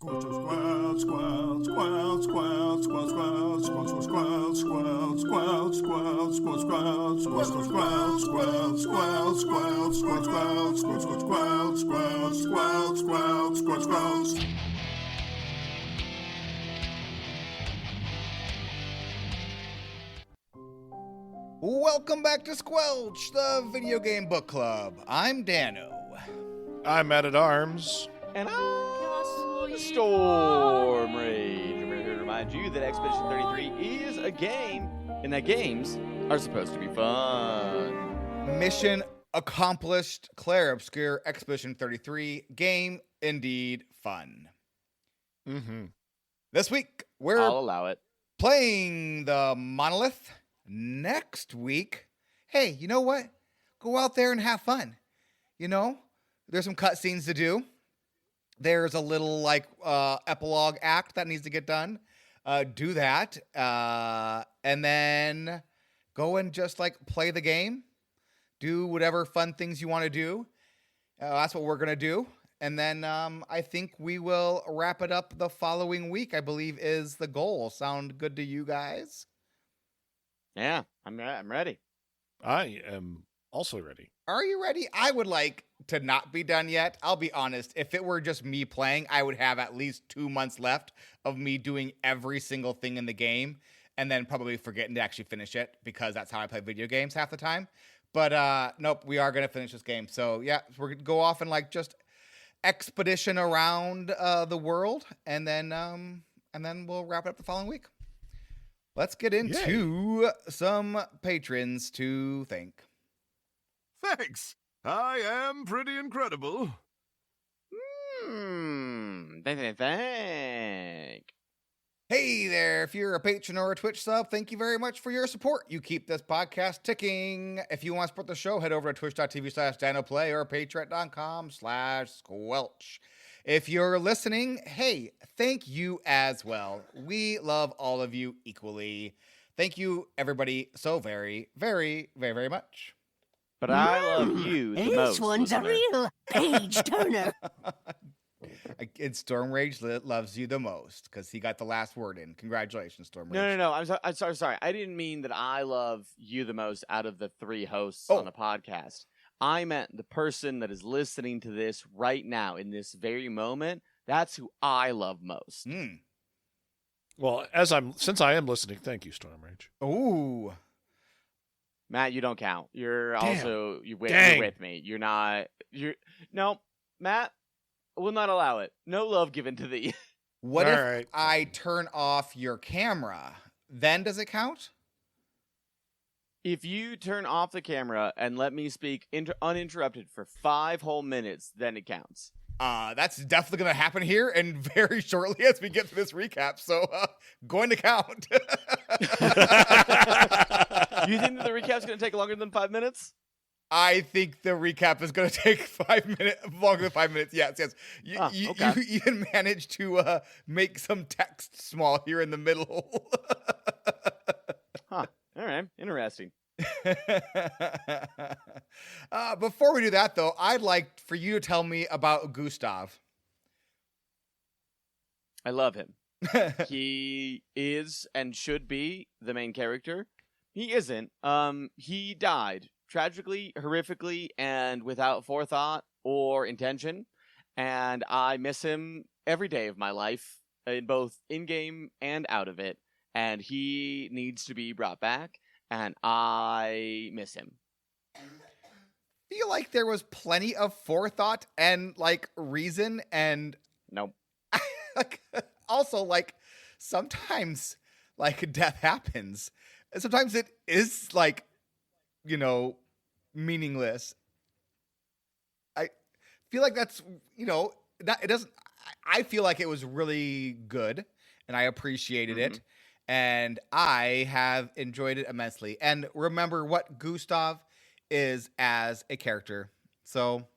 Welcome back to Squelch, the video game book club. I'm Dano. I'm Man-at-Arms. And I'm Storm Rage. We're here to remind you that Expedition 33 is a game, and that games are supposed to be fun. Mission accomplished. Clair Obscur, Expedition 33. Game indeed fun. Mm-hmm. This week, we're I'll allow it. Playing the Monolith. Next week, hey, you know what? Go out there and have fun. You know, there's some cutscenes to do. There's a little epilogue act that needs to get done. Do that, and then go and just play the game. Do whatever fun things you want to do. That's what we're gonna do. And then I think we will wrap it up the following week. I believe is the goal. Sound good to you guys? Yeah, I'm ready. I am also ready. Are you ready? I would like to not be done yet. I'll be honest. If it were just me playing, I would have at least 2 months left of me doing every single thing in the game and then probably forgetting to actually finish it because that's how I play video games half the time. But nope, we are going to finish this game. So yeah, we're going to go off and just expedition around the world and then we'll wrap it up the following week. Let's get into some patrons to thank. Thanks. I am pretty incredible. Thank. Hey there, if you're a patron or a Twitch sub, thank you very much for your support. You keep this podcast ticking. If you want to support the show, head over to twitch.tv/DanoPlay or patreon.com/squelch. If you're listening, hey, thank you as well. We love all of you equally. Thank you, everybody, so very, very, very, very much. But I love you the most. This one's a real page turner. And Storm Rage loves you the most because he got the last word in. Congratulations, Storm Rage. No. I'm sorry. I didn't mean that I love you the most out of the 3 hosts on the podcast. I meant the person that is listening to this right now in this very moment. That's who I love most. Well, since I am listening, thank you, Storm Rage. Ooh. Matt, you don't count. You're with me. No, Matt, will not allow it. No love given to thee. What if I turn off your camera? Then does it count? If you turn off the camera and let me speak uninterrupted for 5 whole minutes, then it counts. That's definitely going to happen here and very shortly as we get to this recap. So, going to count. You think that the recap's going to take longer than 5 minutes? I think the recap is going to take 5 minutes, longer than 5 minutes. Yes. You even managed to make some text small here in the middle. Huh. All right. Interesting. Before we do that, though, I'd like for you to tell me about Gustav. I love him. He is and should be the main character. He isn't. He died tragically, horrifically, and without forethought or intention. And I miss him every day of my life, in both in-game and out of it. And he needs to be brought back, and I miss him. Feel like there was plenty of forethought and reason and nope. Also sometimes death happens, and sometimes it is meaningless. I feel like that's it doesn't. I feel like it was really good, and I appreciated it. And I have enjoyed it immensely. And remember what Gustav is as a character. So,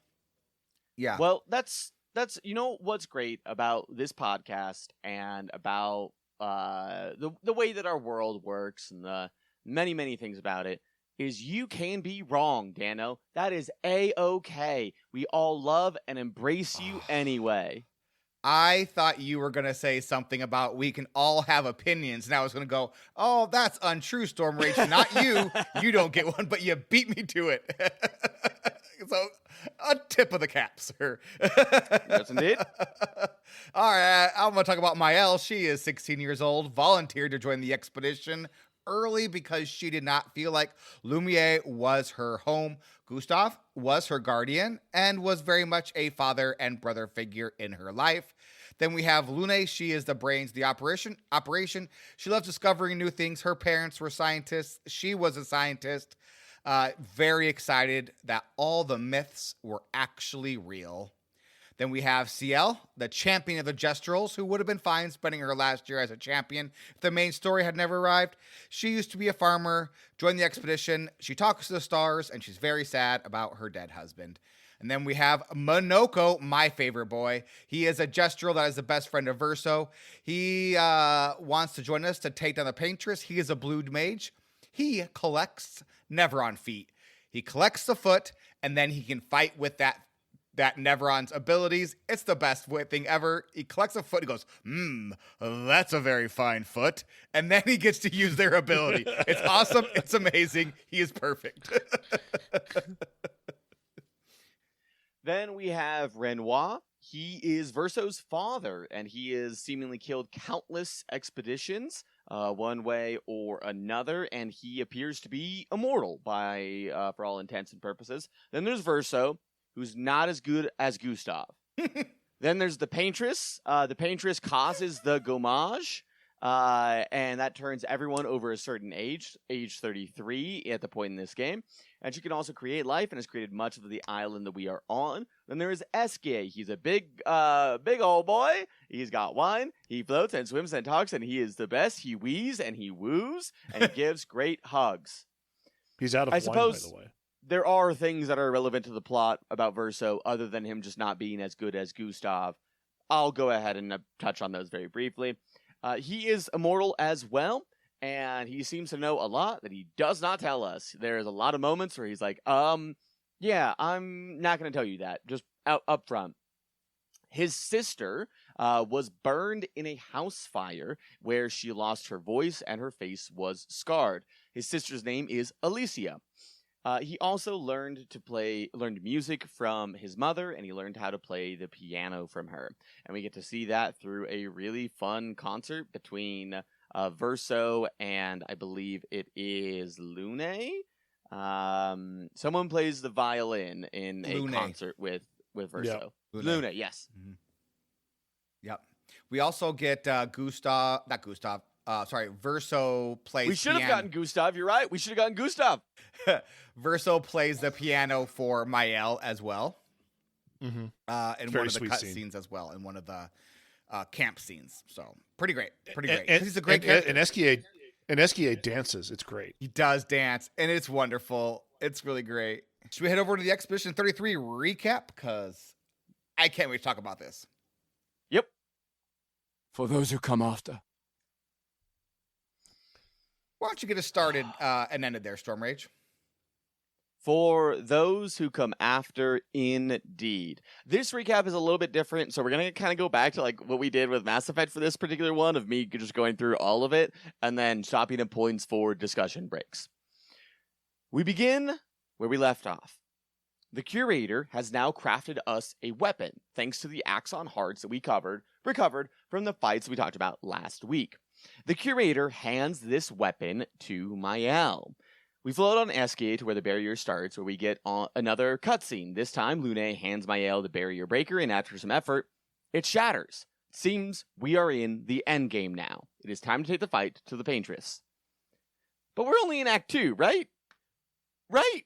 yeah. Well, that's what's great about this podcast and about the way that our world works and the many, many things about it is you can be wrong, Dano. That is A-okay. We all love and embrace you anyway. I thought you were going to say something about we can all have opinions. And I was going to go, oh, that's untrue, Storm Rage. Not you. You don't get one, but you beat me to it. So, a tip of the cap, sir. Yes, indeed. All right, I'm going to talk about Mael. She is 16 years old, volunteered to join the expedition early because she did not feel like Lumiere was her home. Gustav was her guardian and was very much a father and brother figure in her life. Then we have Lune. She is the brains of the operation. She loves discovering new things. Her parents were scientists. She was a scientist. Very excited that all the myths were actually real. Then we have CL, the champion of the Jestrels, who would have been fine spending her last year as a champion if the main story had never arrived. She used to be a farmer, joined the expedition. She talks to the stars, and she's very sad about her dead husband. And then we have Monoko, my favorite boy. He is a Jestrel that is the best friend of Verso. He wants to join us to take down the Paintress. He is a blued mage. He collects Neveron feet. He collects the foot, and then he can fight with that Neveron's abilities. It's the best thing ever. He collects a foot. He goes, that's a very fine foot. And then he gets to use their ability. It's awesome. It's amazing. He is perfect. Then we have Renoir. He is Verso's father, and he has seemingly killed countless expeditions, one way or another, and he appears to be immortal for all intents and purposes. Then there's Verso, who's not as good as Gustav. Then there's the Paintress. The Paintress causes the gommage, and that turns everyone over a certain age 33 at the point in this game. And she can also create life and has created much of the island that we are on. Then there is Eskie. He's a big old boy. He's got wine. He floats and swims and talks, and he is the best. He wheezes and he woos, and he gives great hugs. He's out of I wine, suppose by the way. there are things that are relevant to the plot about Verso other than him just not being as good as Gustav. I'll go ahead and touch on those very briefly. He is immortal as well, and he seems to know a lot that he does not tell us. There's a lot of moments where he's like, yeah, I'm not going to tell you that, just up front. His sister was burned in a house fire where she lost her voice and her face was scarred. His sister's name is Alicia. He also learned music from his mother, and he learned how to play the piano from her. And we get to see that through a really fun concert between Verso and I believe it is Lune. Someone plays the violin in a concert with Verso. Yeah. Lune, yes. Mm-hmm. Yep. We also get Verso plays We should have gotten Gustav. You're right. We should have gotten Gustav. Verso plays the piano for Mael as well. Mm-hmm. In one of the cut scenes as well, in one of the camp scenes. So pretty great. And he's a great character. And Eskie dances. It's great. He does dance, and it's wonderful. It's really great. Should we head over to the Expedition 33 recap? Because I can't wait to talk about this. Yep. For those who come after. Why don't you get us started and ended there, Storm Rage? For those who come after, indeed. This recap is a little bit different, so we're going to kind of go back to like what we did with Mass Effect for this particular one, of me just going through all of it, and then stopping at points for discussion breaks. We begin where we left off. The Curator has now crafted us a weapon, thanks to the Axon Hearts that we recovered from the fights we talked about last week. The Curator hands this weapon to Mael. We float on Eskie to where the barrier starts, where we get another cutscene. This time, Lune hands Mael the barrier breaker, and after some effort, it shatters. It seems we are in the endgame now. It is time to take the fight to the Paintress. But we're only in Act 2, right? Right.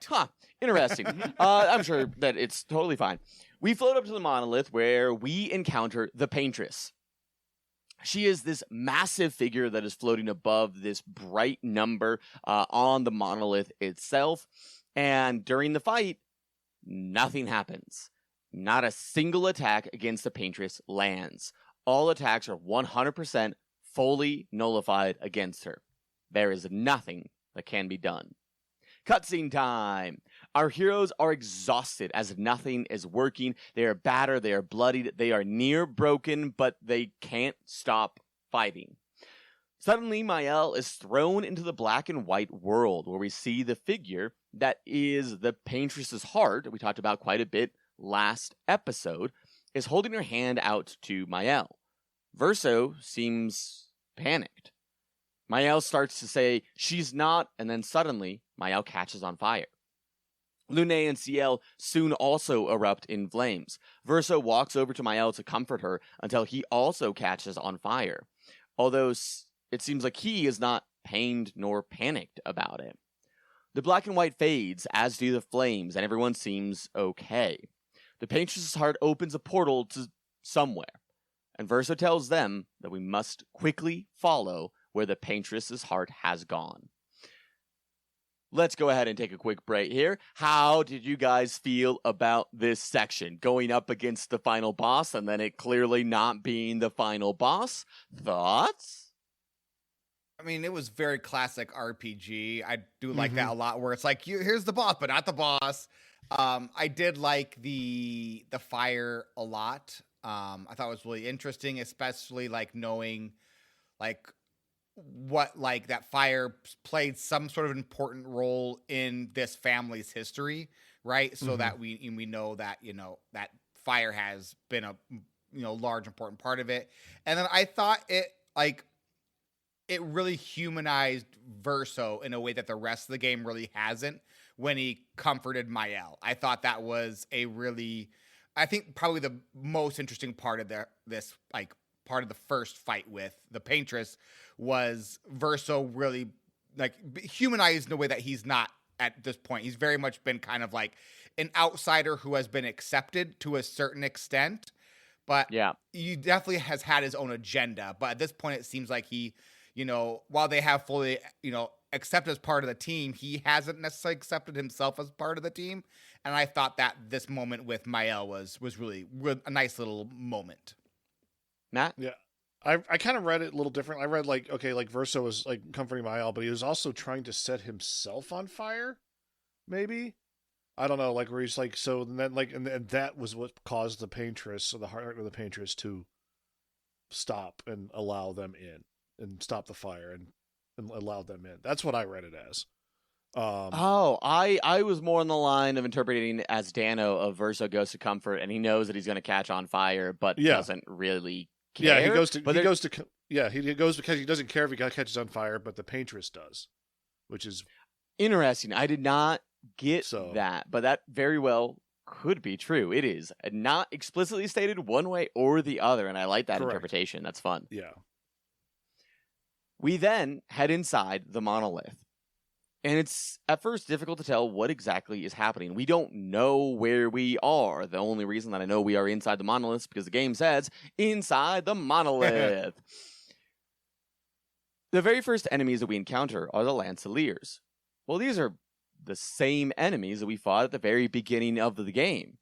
Huh. Interesting. I'm sure that it's totally fine. We float up to the Monolith, where we encounter the Paintress. She is this massive figure that is floating above this bright number on the Monolith itself. And during the fight, nothing happens. Not a single attack against the Paintress lands. All attacks are 100% fully nullified against her. There is nothing that can be done. Cutscene time. Our heroes are exhausted as nothing is working. They are battered, they are bloodied, they are near broken, but they can't stop fighting. Suddenly, Mael is thrown into the black and white world where we see the figure that is the Paintress's heart, that we talked about quite a bit last episode, is holding her hand out to Mael. Verso seems panicked. Mael starts to say she's not, and then suddenly, Mael catches on fire. Lune and Ciel soon also erupt in flames. Verso walks over to Mael to comfort her until he also catches on fire. Although it seems like he is not pained nor panicked about it. The black and white fades, as do the flames, and everyone seems okay. The Paintress's heart opens a portal to somewhere, and Verso tells them that we must quickly follow where the Paintress's heart has gone. Let's go ahead and take a quick break here. How did you guys feel about this section? Going up against the final boss and then it clearly not being the final boss? Thoughts? I mean, it was very classic RPG. I do like that a lot, where it's like, here's the boss, but not the boss. I did like the fire a lot. I thought it was really interesting, especially like knowing like what like that fire played some sort of important role in this family's history, right? So that we know that, you know, that fire has been a, you know, large important part of it. And then I thought it really humanized Verso in a way that the rest of the game really hasn't, when he comforted Mael. I thought that was a really, I think probably the most interesting part of this like part of the first fight with the Paintress was Verso really like humanized in a way that he's not at this point. He's very much been kind of like an outsider who has been accepted to a certain extent, but Yeah. he definitely has had his own agenda. But at this point, it seems like he, you know, while they have fully, you know, accepted as part of the team, he hasn't necessarily accepted himself as part of the team. And I thought that this moment with Mael was really a nice little moment. Matt? Yeah. I kind of read it a little different. I read like, okay, like Verso was like comforting Mael, but he was also trying to set himself on fire, maybe? I don't know, like where he's like, so then like, and that was what caused the Paintress, or the heart of the Paintress, to stop and allow them in, and stop the fire and allow them in. That's what I read it as. I was more on the line of interpreting as Dano of Verso goes to comfort, and he knows that he's going to catch on fire, but doesn't really care. Yeah, he goes because he doesn't care if he catches on fire, but the Paintress does, which is interesting. I did not get that, but that very well could be true. It is not explicitly stated one way or the other, and I like that interpretation. That's fun. Yeah. We then head inside the Monolith. And it's at first difficult to tell what exactly is happening. We don't know where we are. The only reason that I know we are inside the Monolith is because the game says, inside the Monolith. The very first enemies that we encounter are the Lanceliers. Well, these are the same enemies that we fought at the very beginning of the game.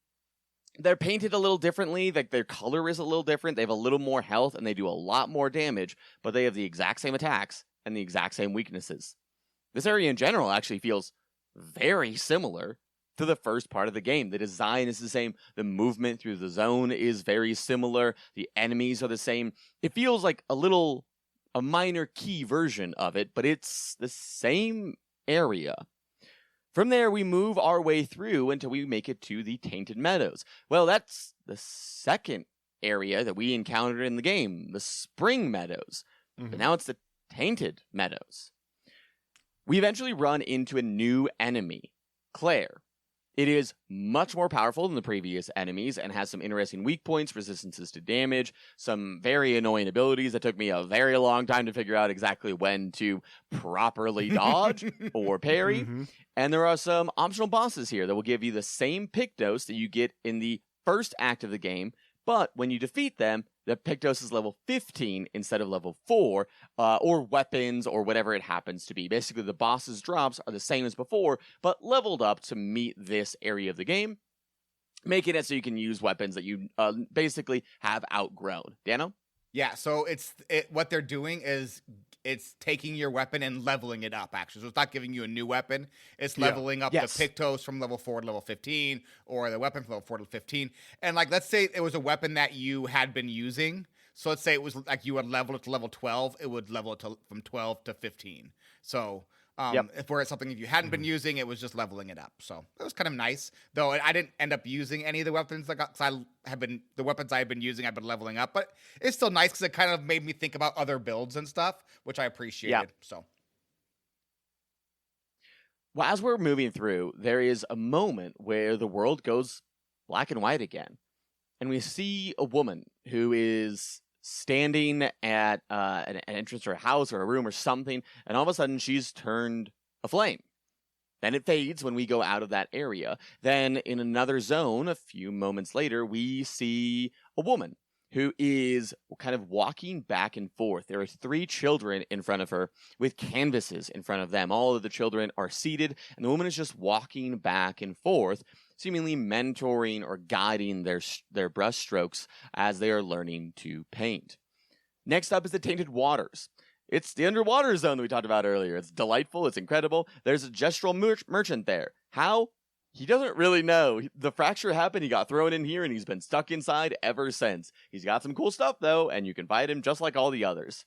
They're painted a little differently, like their color is a little different, they have a little more health, and they do a lot more damage, but they have the exact same attacks and the exact same weaknesses. This area in general actually feels very similar to the first part of the game. The design is the same. The movement through the zone is very similar. The enemies are the same. It feels like a minor key version of it, but it's the same area. From there, we move our way through until we make it to the Tainted Meadows. Well, that's the second area that we encountered in the game, the Spring Meadows. But now it's the Tainted Meadows. We eventually run into a new enemy, Clair. It is much more powerful than the previous enemies and has some interesting weak points, resistances to damage, some very annoying abilities that took me a very long time to figure out exactly when to properly dodge or parry. And there are some optional bosses here that will give you the same pick dose that you get in the first act of the game, but when you defeat them, the pick dose is level 15 instead of level 4, or weapons, or whatever it happens to be. Basically, the boss's drops are the same as before, but leveled up to meet this area of the game, making it so you can use weapons that you basically have outgrown. Dano? Yeah, so what they're doing is it's taking your weapon and leveling it up, actually. So it's not giving you a new weapon. It's Yeah. leveling up Yes. the Pictos from level 4 to level 15, or the weapon from level 4 to 15. And like, let's say it was a weapon that you had been using. So let's say it was like you would level it to level 12, it would level it from 12 to 15. So if we're at something if you hadn't been using, it was just leveling it up. So it was kind of nice. Though I didn't end up using any of the weapons the weapons I had been using, I've been leveling up. But it's still nice because it kind of made me think about other builds and stuff, which I appreciated. So Well, as we're moving through, there is a moment where the world goes black and white again. And we see a woman who is standing at an entrance to a house or a room or something, and all of a sudden she's turned aflame. Then it fades when we go out of that area. Then in another zone, a few moments later, we see a woman who is kind of walking back and forth. There are 3 children in front of her with canvases in front of them. All of the children are seated, and the woman is just walking back and forth, seemingly mentoring or guiding their brush strokes as they are learning to paint. Next up is the Tainted Waters. It's the underwater zone that we talked about earlier. It's delightful. It's incredible. There's a gestural merchant there. How? He doesn't really know. The fracture happened, he got thrown in here, and he's been stuck inside ever since. He's got some cool stuff, though, and you can fight him just like all the others.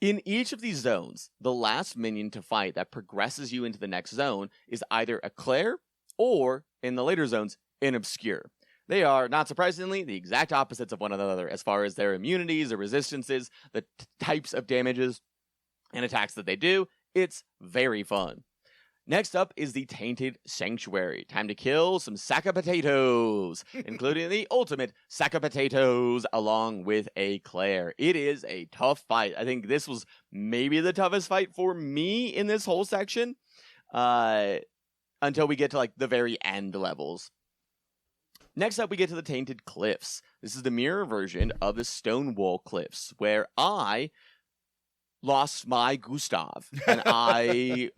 In each of these zones, the last minion to fight that progresses you into the next zone is either a Clair or, in the later zones, an Obscur. They are, not surprisingly, the exact opposites of one another as far as their immunities, their resistances, the types of damages and attacks that they do. It's very fun. Next up is the Tainted Sanctuary. Time to kill some sack of potatoes, including the ultimate sack of potatoes along with a Clair. It is a tough fight. I think this was maybe the toughest fight for me in this whole section until we get to like the very end levels. Next up, we get to the Tainted Cliffs. This is the mirror version of the Stonewall Cliffs, where I lost my Gustav, and I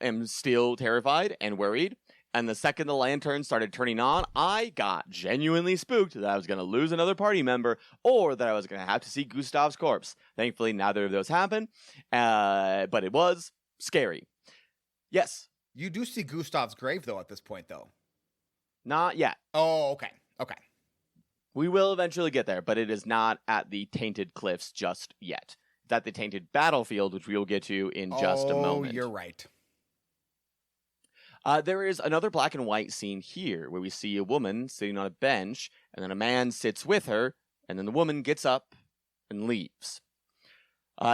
am still terrified and worried. And the second the lantern started turning on, I got genuinely spooked that I was going to lose another party member or that I was going to have to see Gustav's corpse. Thankfully, neither of those happened, but it was scary. Yes. you do see Gustav's grave, though, at this point, though. Not yet. Oh, okay. Okay. We will eventually get there, but it is not at the Tainted Cliffs just yet. It's at the Tainted Battlefield, which we will get to in just a moment. Oh, you're right. There is another black and white scene here where we see a woman sitting on a bench, and then a man sits with her, and then the woman gets up and leaves.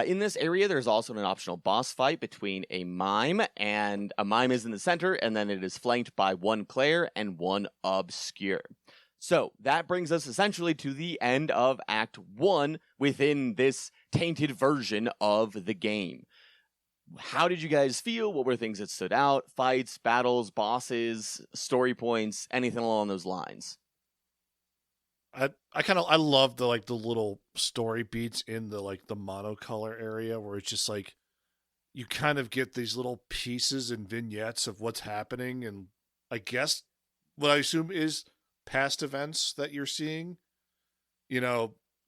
In this area, there's also an optional boss fight between a mime, and a mime is in the center, and then it is flanked by one Clair and one Obscur. So that brings us essentially to the end of Act 1 within this tainted version of the game. How did you guys feel? What were things that stood out? Fights, battles, bosses, story points, anything along those lines? I love the the little story beats in the the monocolor area where it's just you kind of get these little pieces and vignettes of what's happening, and I guess what I assume is past events that you're seeing,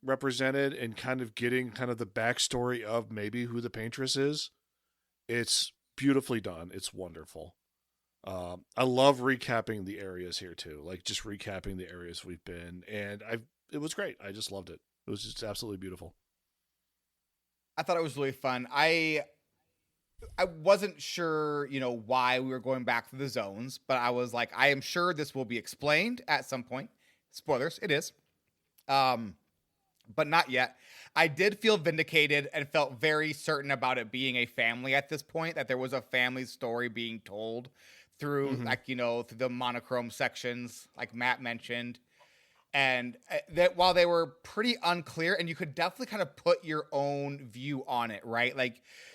represented, and kind of getting kind of the backstory of maybe who the paintress is. It's beautifully done. It's wonderful. I love recapping the areas here too, just recapping the areas we've been, and it was great. I just loved it. It was just absolutely beautiful. I thought it was really fun. I wasn't sure, why we were going back through the zones, but I was like, I am sure this will be explained at some point. Spoilers, it is. But not yet. I did feel vindicated and felt very certain about it being a family at this point, that there was a family story being told through, through the monochrome sections, like Matt mentioned. And that while they were pretty unclear, and you could definitely kind of put your own view on it, right?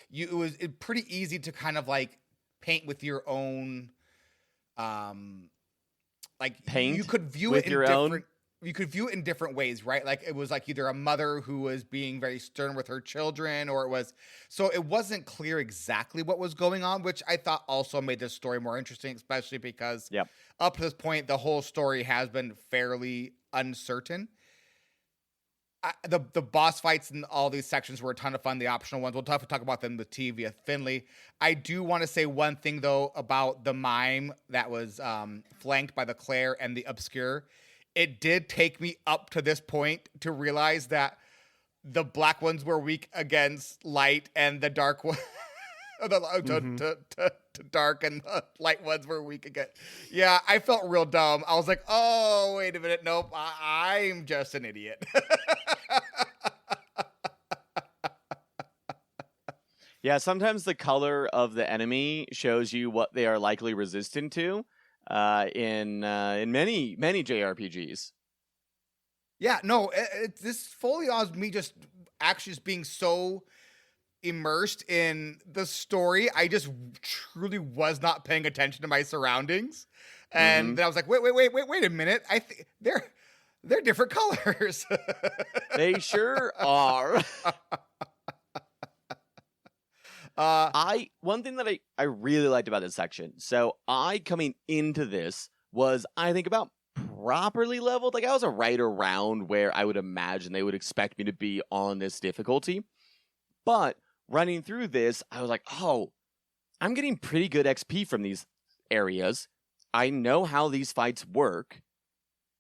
It was pretty easy to kind of paint with your own, paint. You could view with it in your different. own. You could view it in different ways, right? It was either a mother who was being very stern with her children, or it wasn't clear exactly what was going on, which I thought also made this story more interesting, especially because up to this point, the whole story has been fairly uncertain. the boss fights in all these sections were a ton of fun. The optional ones, we'll talk about them with T via Finley. I do want to say one thing though about the mime that was flanked by the Clair and the Obscur. It did take me up to this point to realize that the black ones were weak against light, and the dark one, to dark, and the light ones were weak again. Yeah, I felt real dumb. I was like, oh, wait a minute. Nope, I'm just an idiot. Yeah, sometimes the color of the enemy shows you what they are likely resistant to in many JRPGs. Yeah, no, this fully on me just being so immersed in the story. I just truly was not paying attention to my surroundings. And then I was like, wait a minute. They're different colors. They sure are. One thing that I really liked about this section. So I coming into this was, I think, about properly leveled. Like I was right around where I would imagine they would expect me to be on this difficulty. But running through this, I was like, oh, I'm getting pretty good XP from these areas. I know how these fights work.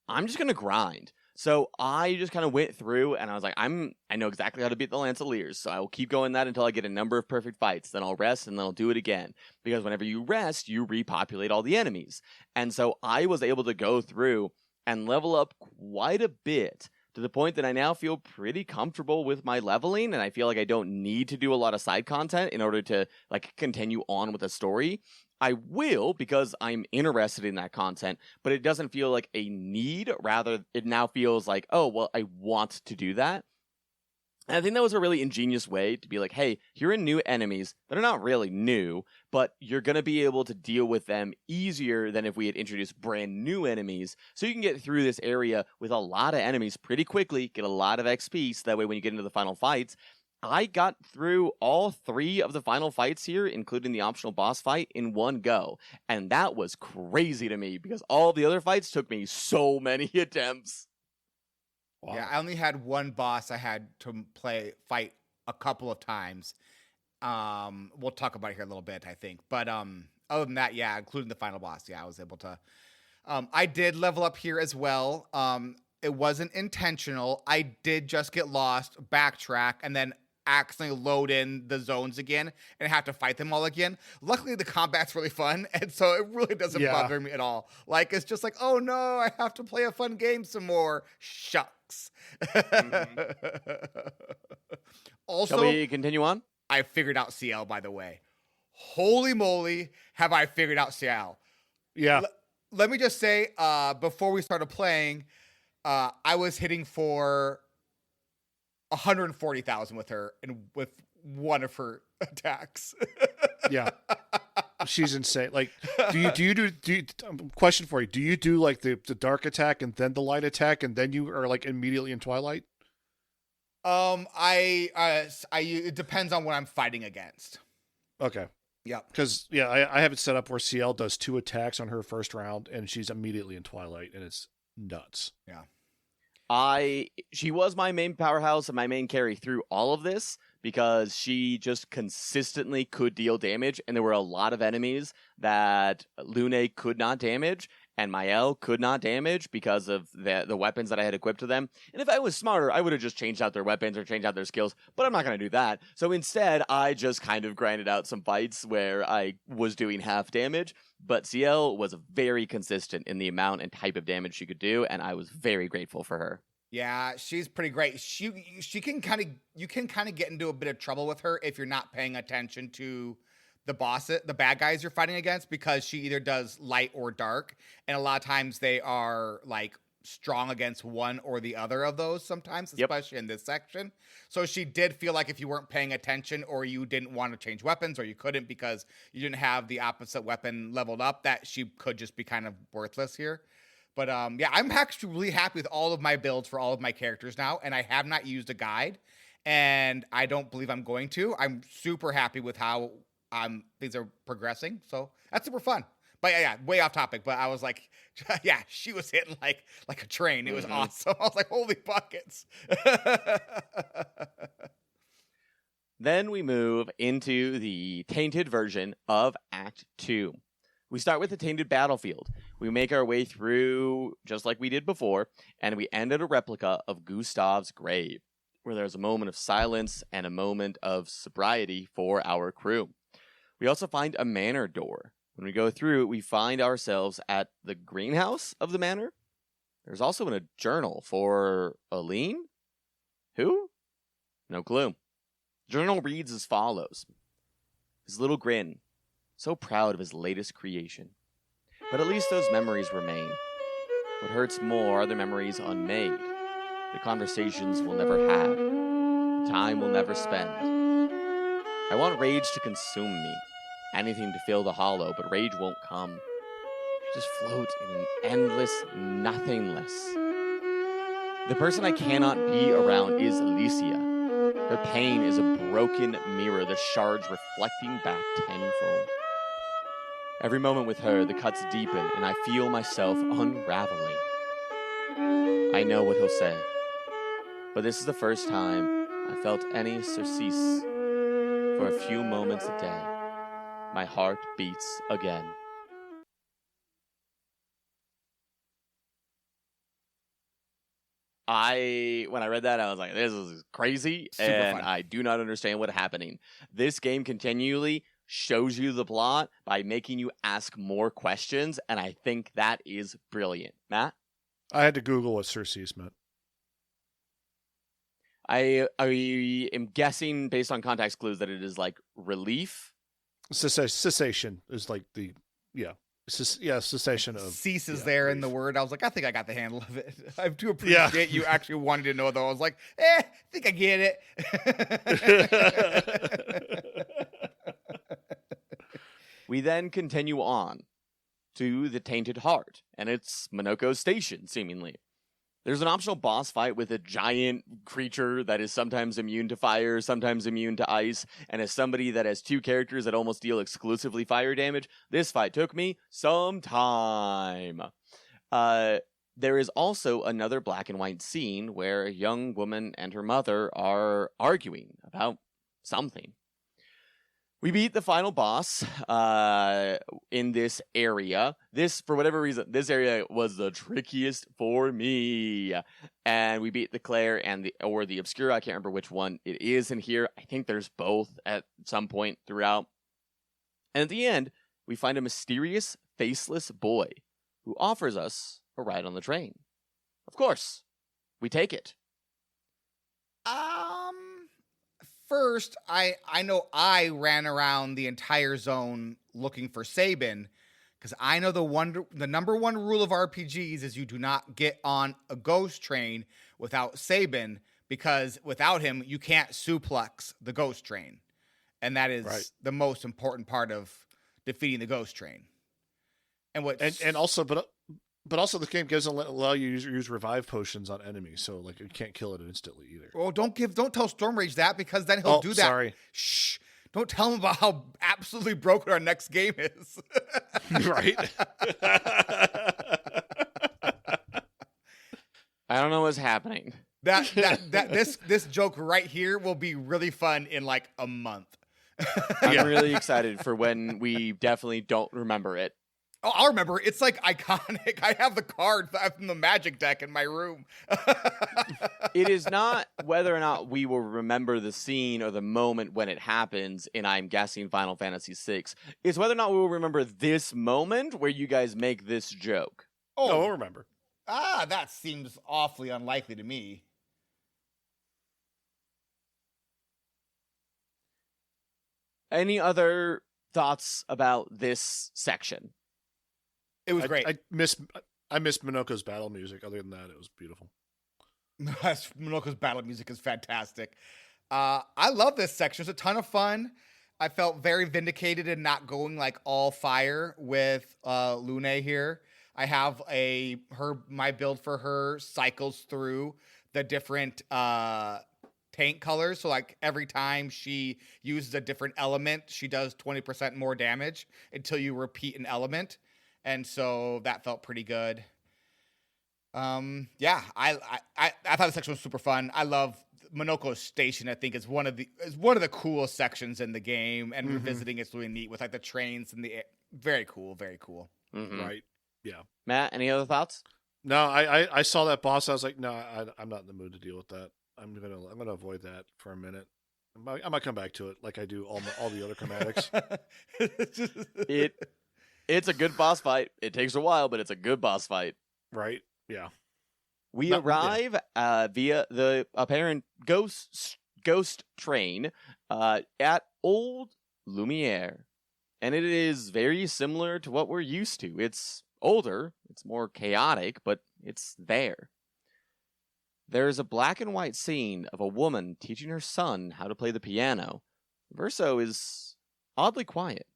I'm just gonna grind. So I just kind of went through and I was like, I know exactly how to beat the Lanceliers, so I will keep going that until I get a number of perfect fights. Then I'll rest and then I'll do it again. Because whenever you rest, you repopulate all the enemies. And so I was able to go through and level up quite a bit to the point that I now feel pretty comfortable with my leveling, and I feel like I don't need to do a lot of side content in order to like continue on with the story. I will, because I'm interested in that content, but it doesn't feel like a need. Rather, it now feels like, oh, well, I want to do that. And I think that was a really ingenious way to be like, hey, here are new enemies that are not really new, but you're going to be able to deal with them easier than if we had introduced brand new enemies. So you can get through this area with a lot of enemies pretty quickly, get a lot of XP, so that way when you get into the final fights, I got through all 3 of the final fights here, including the optional boss fight, in one go. And that was crazy to me, because all the other fights took me so many attempts. Wow. Yeah, I only had one boss I had to fight a couple of times. We'll talk about it here a little bit, I think. But other than that, yeah, including the final boss, yeah, I was able to. I did level up here as well. It wasn't intentional. I did just get lost, backtrack, and then accidentally load in the zones again and have to fight them all again. Luckily, the combat's really fun, and so it really doesn't bother me at all. Like, it's just like, oh no, I have to play a fun game some more. Shucks. Also, shall we continue on? I figured out CL, by the way. Holy moly, have I figured out CL. Yeah. Let me just say, before we started playing, I was hitting for 140,000 with her and with one of her attacks. Yeah. She's insane. Like, do you question for you. Do you do like the dark attack and then the light attack and then you are like immediately in Twilight? It depends on what I'm fighting against. Okay. Yeah. Because I have it set up where CL does 2 attacks on her first round and she's immediately in Twilight, and it's nuts. Yeah. She was my main powerhouse and my main carry through all of this, because she just consistently could deal damage, and there were a lot of enemies that Lune could not damage and Mael could not damage because of the weapons that I had equipped to them. And if I was smarter, I would have just changed out their weapons or changed out their skills, but I'm not going to do that. So instead, I just kind of grinded out some fights where I was doing half damage, but CL was very consistent in the amount and type of damage she could do, and I was very grateful for her. Yeah, she's pretty great. You can kind of get into a bit of trouble with her if you're not paying attention to the bad guys you're fighting against, because she either does light or dark, and a lot of times they are like strong against one or the other of those sometimes, especially in this section. So she did feel like if you weren't paying attention, or you didn't want to change weapons, or you couldn't because you didn't have the opposite weapon leveled up, that she could just be kind of worthless here. But yeah, I'm actually really happy with all of my builds for all of my characters now, and I have not used a guide, and I don't believe I'm going to. I'm super happy with how things are progressing, so that's super fun. But yeah, way off topic. But I was like, yeah, she was hitting like a train. It was awesome. I was like, holy buckets. Then we move into the tainted version of Act 2. We start with the tainted battlefield. We make our way through just like we did before, and we end at a replica of Gustav's grave, where there's a moment of silence and a moment of sobriety for our crew. We also find a manor door. When we go through, we find ourselves at the greenhouse of the manor. There's also a journal for Aline? Who? No clue. The journal reads as follows. His little grin, so proud of his latest creation. But at least those memories remain. What hurts more are the memories unmade. The conversations we'll never have. The time we'll never spend. I want rage to consume me. Anything to fill the hollow, but rage won't come. I just float in an endless nothingness. The person I cannot be around is Alicia. Her pain is a broken mirror, the shards reflecting back tenfold. Every moment with her, the cuts deepen, and I feel myself unraveling. I know what he'll say, but this is the first time I felt any surcease. For a few moments a day, my heart beats again. When I read that, I was like, this is crazy, and fun. I do not understand what's happening. This game continually shows you the plot by making you ask more questions, and I think that is brilliant. Matt? I had to Google what surcease meant. I am guessing, based on context clues, that it is like relief. Cessation is like the cessation of ceases there in the word. I was like, I think I got the handle of it. I do appreciate you actually wanting to know, though. I was like, I think I get it. We then continue on to the Tainted Heart, and it's Minoko's station, seemingly. There's an optional boss fight with a giant creature that is sometimes immune to fire, sometimes immune to ice, and as somebody that has two characters that almost deal exclusively fire damage, this fight took me some time. There is also another black and white scene where a young woman and her mother are arguing about something. We beat the final boss in this area. For whatever reason, this area was the trickiest for me. And we beat the Clair and the Obscur. I can't remember which one it is in here. I think there's both at some point throughout. And at the end, we find a mysterious, faceless boy who offers us a ride on the train. Of course, we take it. First, I know I ran around the entire zone looking for Sabin, because I know the number one rule of RPGs is you do not get on a ghost train without Sabin, because without him, you can't suplex the ghost train. And that is the most important part of defeating the ghost train. And also the game doesn't allow you to use revive potions on enemies, so like you can't kill it instantly either. Well, don't tell Storm Rage that, because then he'll do that. Sorry. Shh. Don't tell him about how absolutely broken our next game is. Right? I don't know what's happening. This joke right here will be really fun in like a month. I'm really excited for when we definitely don't remember it. Oh, I'll remember. It's like iconic. I have the card from the Magic deck in my room. It is not whether or not we will remember the scene or the moment when it happens in, I'm guessing, Final Fantasy VI. It's whether or not we will remember this moment where you guys make this joke. Oh, no, we'll remember. That seems awfully unlikely to me. Any other thoughts about this section? It was great. I missed Minoko's battle music. Other than that, it was beautiful. Minoko's battle music is fantastic. I love this section. It's a ton of fun. I felt very vindicated in not going like all fire with Lune here. I have my build for her cycles through the different tank colors. So like every time she uses a different element, she does 20% more damage until you repeat an element. and so that felt pretty good. Yeah, I thought the section was super fun. I love Monoko's station. I think is one of the coolest sections in the game, and revisiting it's really neat with like the trains and the air. Very cool, very cool. Right. Yeah. Matt, any other thoughts? No, I saw that boss. I was like, no, I'm not in the mood to deal with that. I'm gonna avoid that for a minute. I might come back to it like I do all the other chromatics. It's a good boss fight. It takes a while, but it's a good boss fight. Right. Yeah. We arrive via the apparent ghost train at Old Lumiere, and it is very similar to what we're used to. It's older, it's more chaotic, but it's there. There is a black and white scene of a woman teaching her son how to play the piano. Verso is oddly quiet.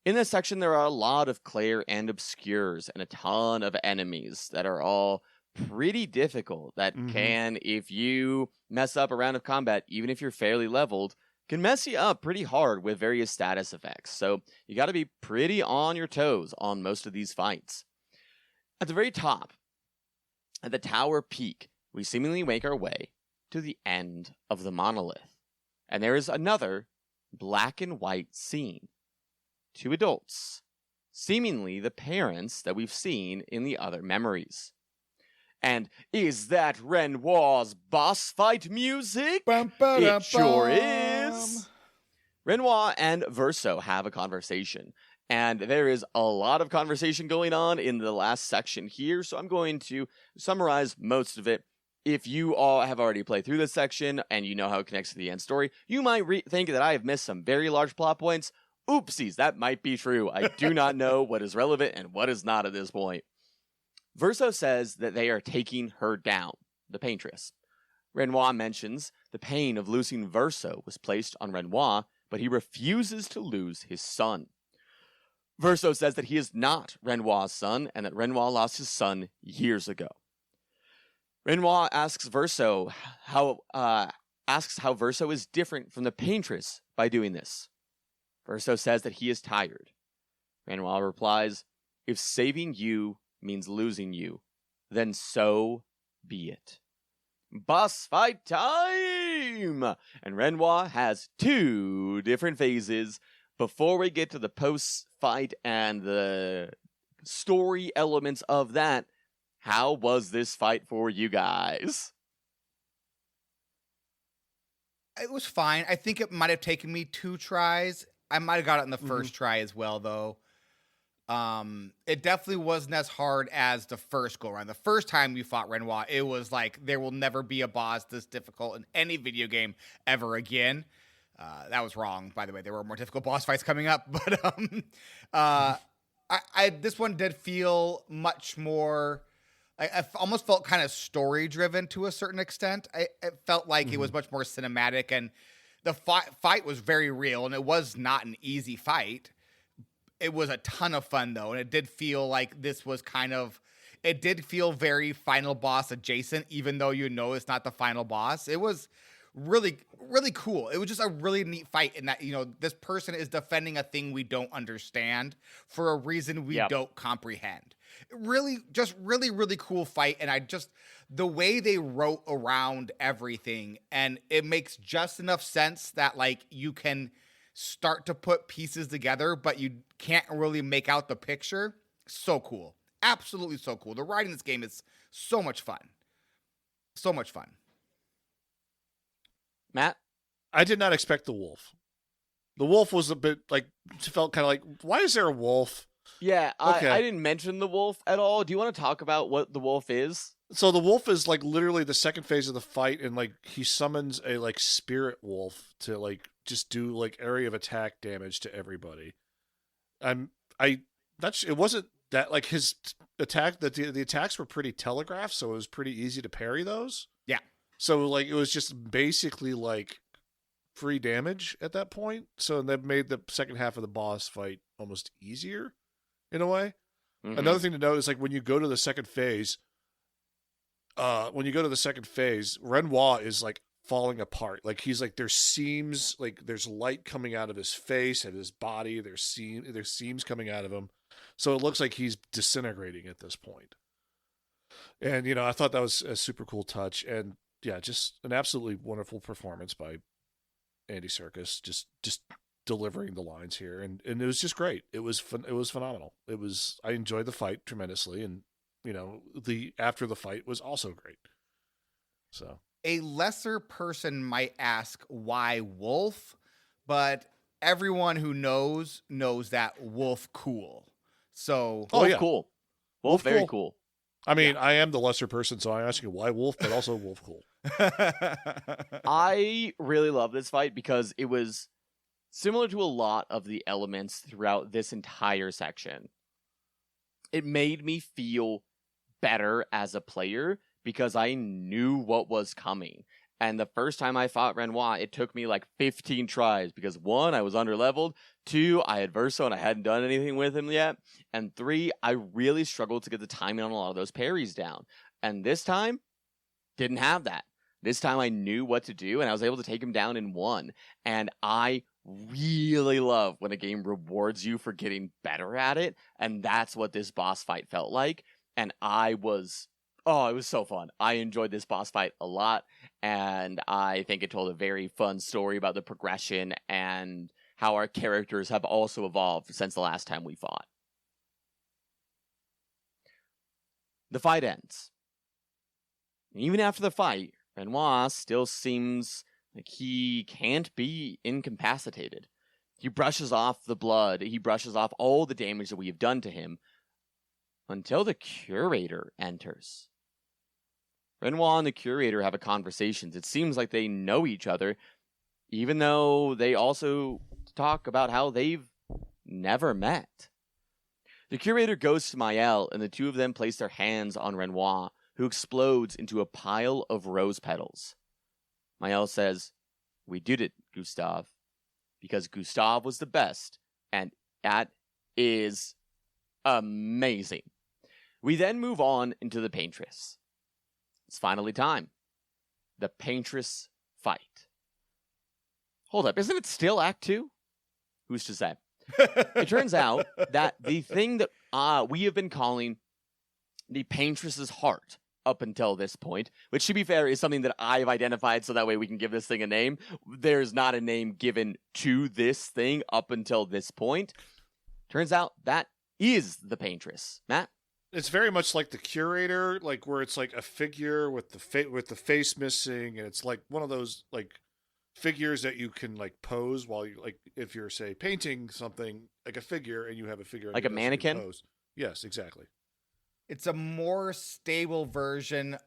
In this section, there are a lot of Clair and Obscurs and a ton of enemies that are all pretty difficult. That can, if you mess up a round of combat, even if you're fairly leveled, can mess you up pretty hard with various status effects. So you got to be pretty on your toes on most of these fights. At the very top, at the tower peak, we seemingly make our way to the end of the monolith. And there is another black and white scene. 2 adults, seemingly the parents that we've seen in the other memories. And is that Renoir's boss fight music? It sure is. Renoir and Verso have a conversation, and there is a lot of conversation going on in the last section here, so I'm going to summarize most of it. If you all have already played through this section and you know how it connects to the end story, you might think that I have missed some very large plot points. Oopsies, that might be true. I do not know what is relevant and what is not at this point. Verso says that they are taking her down, the paintress. Renoir mentions the pain of losing Verso was placed on Renoir, but he refuses to lose his son. Verso says that he is not Renoir's son and that Renoir lost his son years ago. Renoir asks how Verso is different from the paintress by doing this. Verso says that he is tired. Renoir replies, "If saving you means losing you, then so be it." Boss fight time! And Renoir has 2 different phases. Before we get to the post-fight and the story elements of that, how was this fight for you guys? It was fine. I think it might have taken me 2 tries. I might have got it in the first try as well, though. It definitely wasn't as hard as the first go around. The first time you fought Renoir, it was like there will never be a boss this difficult in any video game ever again. That was wrong, by the way. There were more difficult boss fights coming up, but this one did feel much more. I almost felt kind of story driven to a certain extent. It felt like it was much more cinematic, and the fight was very real, and it was not an easy fight. It was a ton of fun, though, and it did feel like this was it did feel very final boss adjacent, even though you know it's not the final boss. It was really, really cool. It was just a really neat fight in that, this person is defending a thing we don't understand for a reason we don't comprehend. Really, just really, really cool fight, and the way they wrote around everything, and it makes just enough sense that, like, you can start to put pieces together, but you can't really make out the picture. So cool. Absolutely so cool. The writing in this game is so much fun. So much fun. Matt? I did not expect the wolf. The wolf was a bit felt kind of like, why is there a wolf? Yeah, Okay. I didn't mention the wolf at all. Do you want to talk about what the wolf is? So the wolf is like literally the second phase of the fight, and like he summons a like spirit wolf to like just do like area of attack damage to everybody. It wasn't that like his attack the attacks were pretty telegraphed, so it was pretty easy to parry those. Yeah. So like it was just basically like free damage at that point. So that made the second half of the boss fight almost easier in a way. Mm-hmm. Another thing to note is like when you go to the second phase, Renoir is like falling apart. Like he's like there's light coming out of his face and his body. There's seams coming out of him. So it looks like he's disintegrating at this point. And, I thought that was a super cool touch. And, yeah, just an absolutely wonderful performance by Andy Serkis, just delivering the lines here. And it was just great. It was phenomenal. I enjoyed the fight tremendously. And, the after the fight was also great. So a lesser person might ask why Wolf, but everyone who knows that Wolf cool. So Wolf cool. Wolf very cool. I mean, I am the lesser person, so I ask you why Wolf, but also Wolf cool. I really love this fight because it was similar to a lot of the elements throughout this entire section. It made me feel better as a player because I knew what was coming. And the first time I fought Renoir, it took me like 15 tries because 1, I was underleveled, 2, I had Verso and I hadn't done anything with him yet, and 3, I really struggled to get the timing on a lot of those parries down. And this time, didn't have that. This time I knew what to do and I was able to take him down in 1. And I really love when a game rewards you for getting better at it, and that's what this boss fight felt like. And it was so fun. I enjoyed this boss fight a lot, and I think it told a very fun story about the progression and how our characters have also evolved since the last time we fought. The fight ends. Even after the fight, Renoir still seems like he can't be incapacitated. He brushes off the blood, he brushes off all the damage that we have done to him, until the Curator enters. Renoir and the Curator have a conversation. It seems like they know each other, even though they also talk about how they've never met. The Curator goes to Maëlle, and the two of them place their hands on Renoir, who explodes into a pile of rose petals. Maëlle says, "We did it, Gustave, because Gustave was the best," and that is amazing. We then move on into the Paintress. It's finally time. The Paintress fight. Hold up, isn't it still Act 2? Who's to say? It turns out that the thing that we have been calling the Paintress's heart up until this point, which, to be fair, is something that I've identified so that way we can give this thing a name. There's not a name given to this thing up until this point. Turns out that is the Paintress. Matt? It's very much like the Curator, like where it's like a figure with the face missing, and it's like one of those like figures that you can like pose while you like if you're say painting something like a figure and you have a figure like a mannequin. Pose. Yes, exactly. It's a more stable version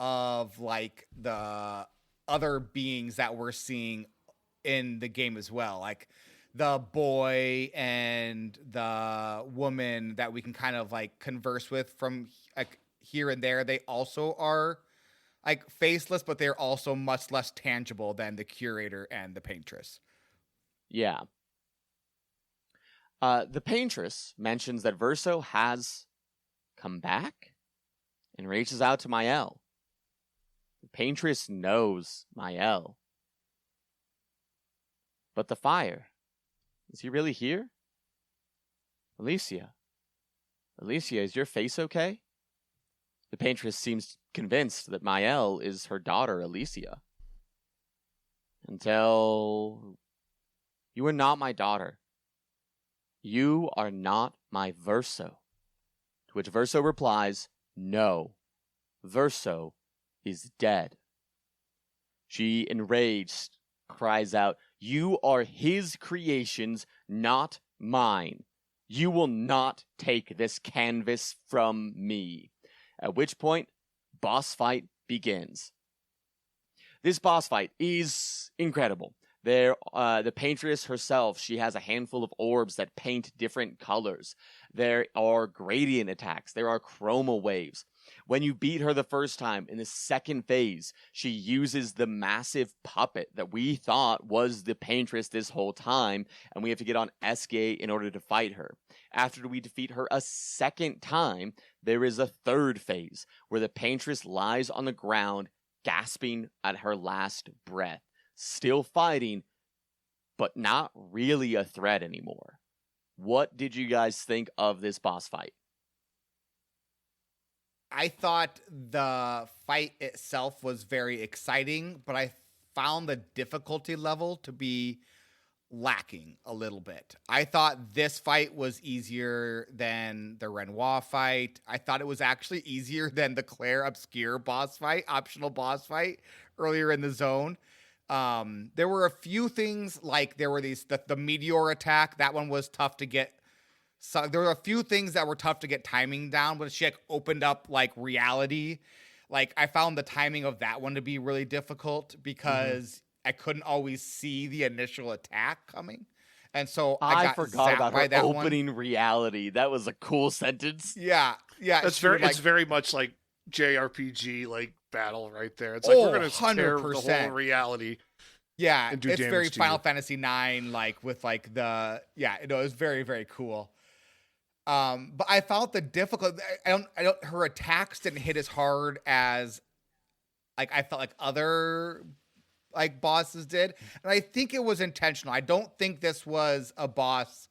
of like the other beings that we're seeing in the game as well, like the boy and the woman that we can kind of like converse with from like here and there. They also are like faceless, but they're also much less tangible than the Curator and the Paintress. Yeah. The Paintress mentions that Verso has come back and reaches out to Maëlle. The Paintress knows Maëlle. But the fire, is he really here? Alicia, is your face okay? The Paintress seems convinced that Maëlle is her daughter, Alicia. Until... You are not my daughter. You are not my Verso. To which Verso replies, no, Verso is dead. She, enraged, cries out, you are his creations, not mine. You will not take this canvas from me. At which point, boss fight begins. This boss fight is incredible. The Paintress herself, she has a handful of orbs that paint different colors. There are gradient attacks. There are chroma waves. When you beat her the first time, in the second phase, she uses the massive puppet that we thought was the Paintress this whole time, and we have to get on Escape in order to fight her. After we defeat her a second time, there is a third phase, where the Paintress lies on the ground, gasping at her last breath. Still fighting, but not really a threat anymore. What did you guys think of this boss fight? I thought the fight itself was very exciting, but I found the difficulty level to be lacking a little bit. I thought this fight was easier than the Renoir fight. I thought it was actually easier than the Clair Obscur boss fight, optional boss fight earlier in the zone. There were a few things, like there were the meteor attack. That one was tough to get. So there were a few things that were tough to get timing down when she opened up like reality. Like I found the timing of that one to be really difficult because I couldn't always see the initial attack coming. And so I got forgot zapped about by her that opening reality. That was a cool sentence. Yeah. It's very much like JRPG like battle right there. It's like we're gonna tear the 100%. whole reality. Yeah, and do it's damage very to Final you. Fantasy IX, like with like it was very, very cool. But I found the difficult. Her attacks didn't hit as hard as like I felt like other like bosses did, and I think it was intentional. I don't think this was a boss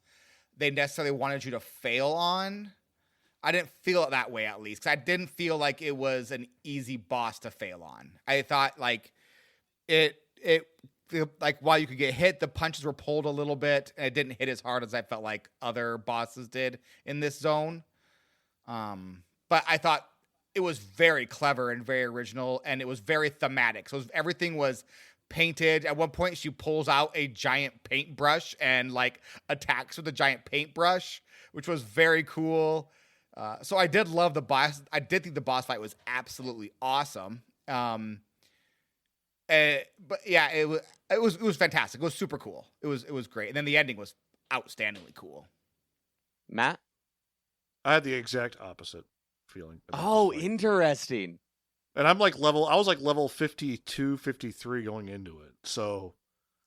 they necessarily wanted you to fail on. I didn't feel it that way, at least, because I didn't feel like it was an easy boss to fail on. I thought like it like while you could get hit, the punches were pulled a little bit, and it didn't hit as hard as I felt like other bosses did in this zone. But I thought it was very clever and very original, and it was very thematic. So everything was painted. At one point, she pulls out a giant paintbrush and like attacks with a giant paintbrush, which was very cool. So I did love the boss. I did think the boss fight was absolutely awesome. But yeah, it was fantastic. It was super cool. It was great. And then the ending was outstandingly cool. Matt? I had the exact opposite feeling. about Oh, this fight. interesting. And I was like level 52, 53 going into it. So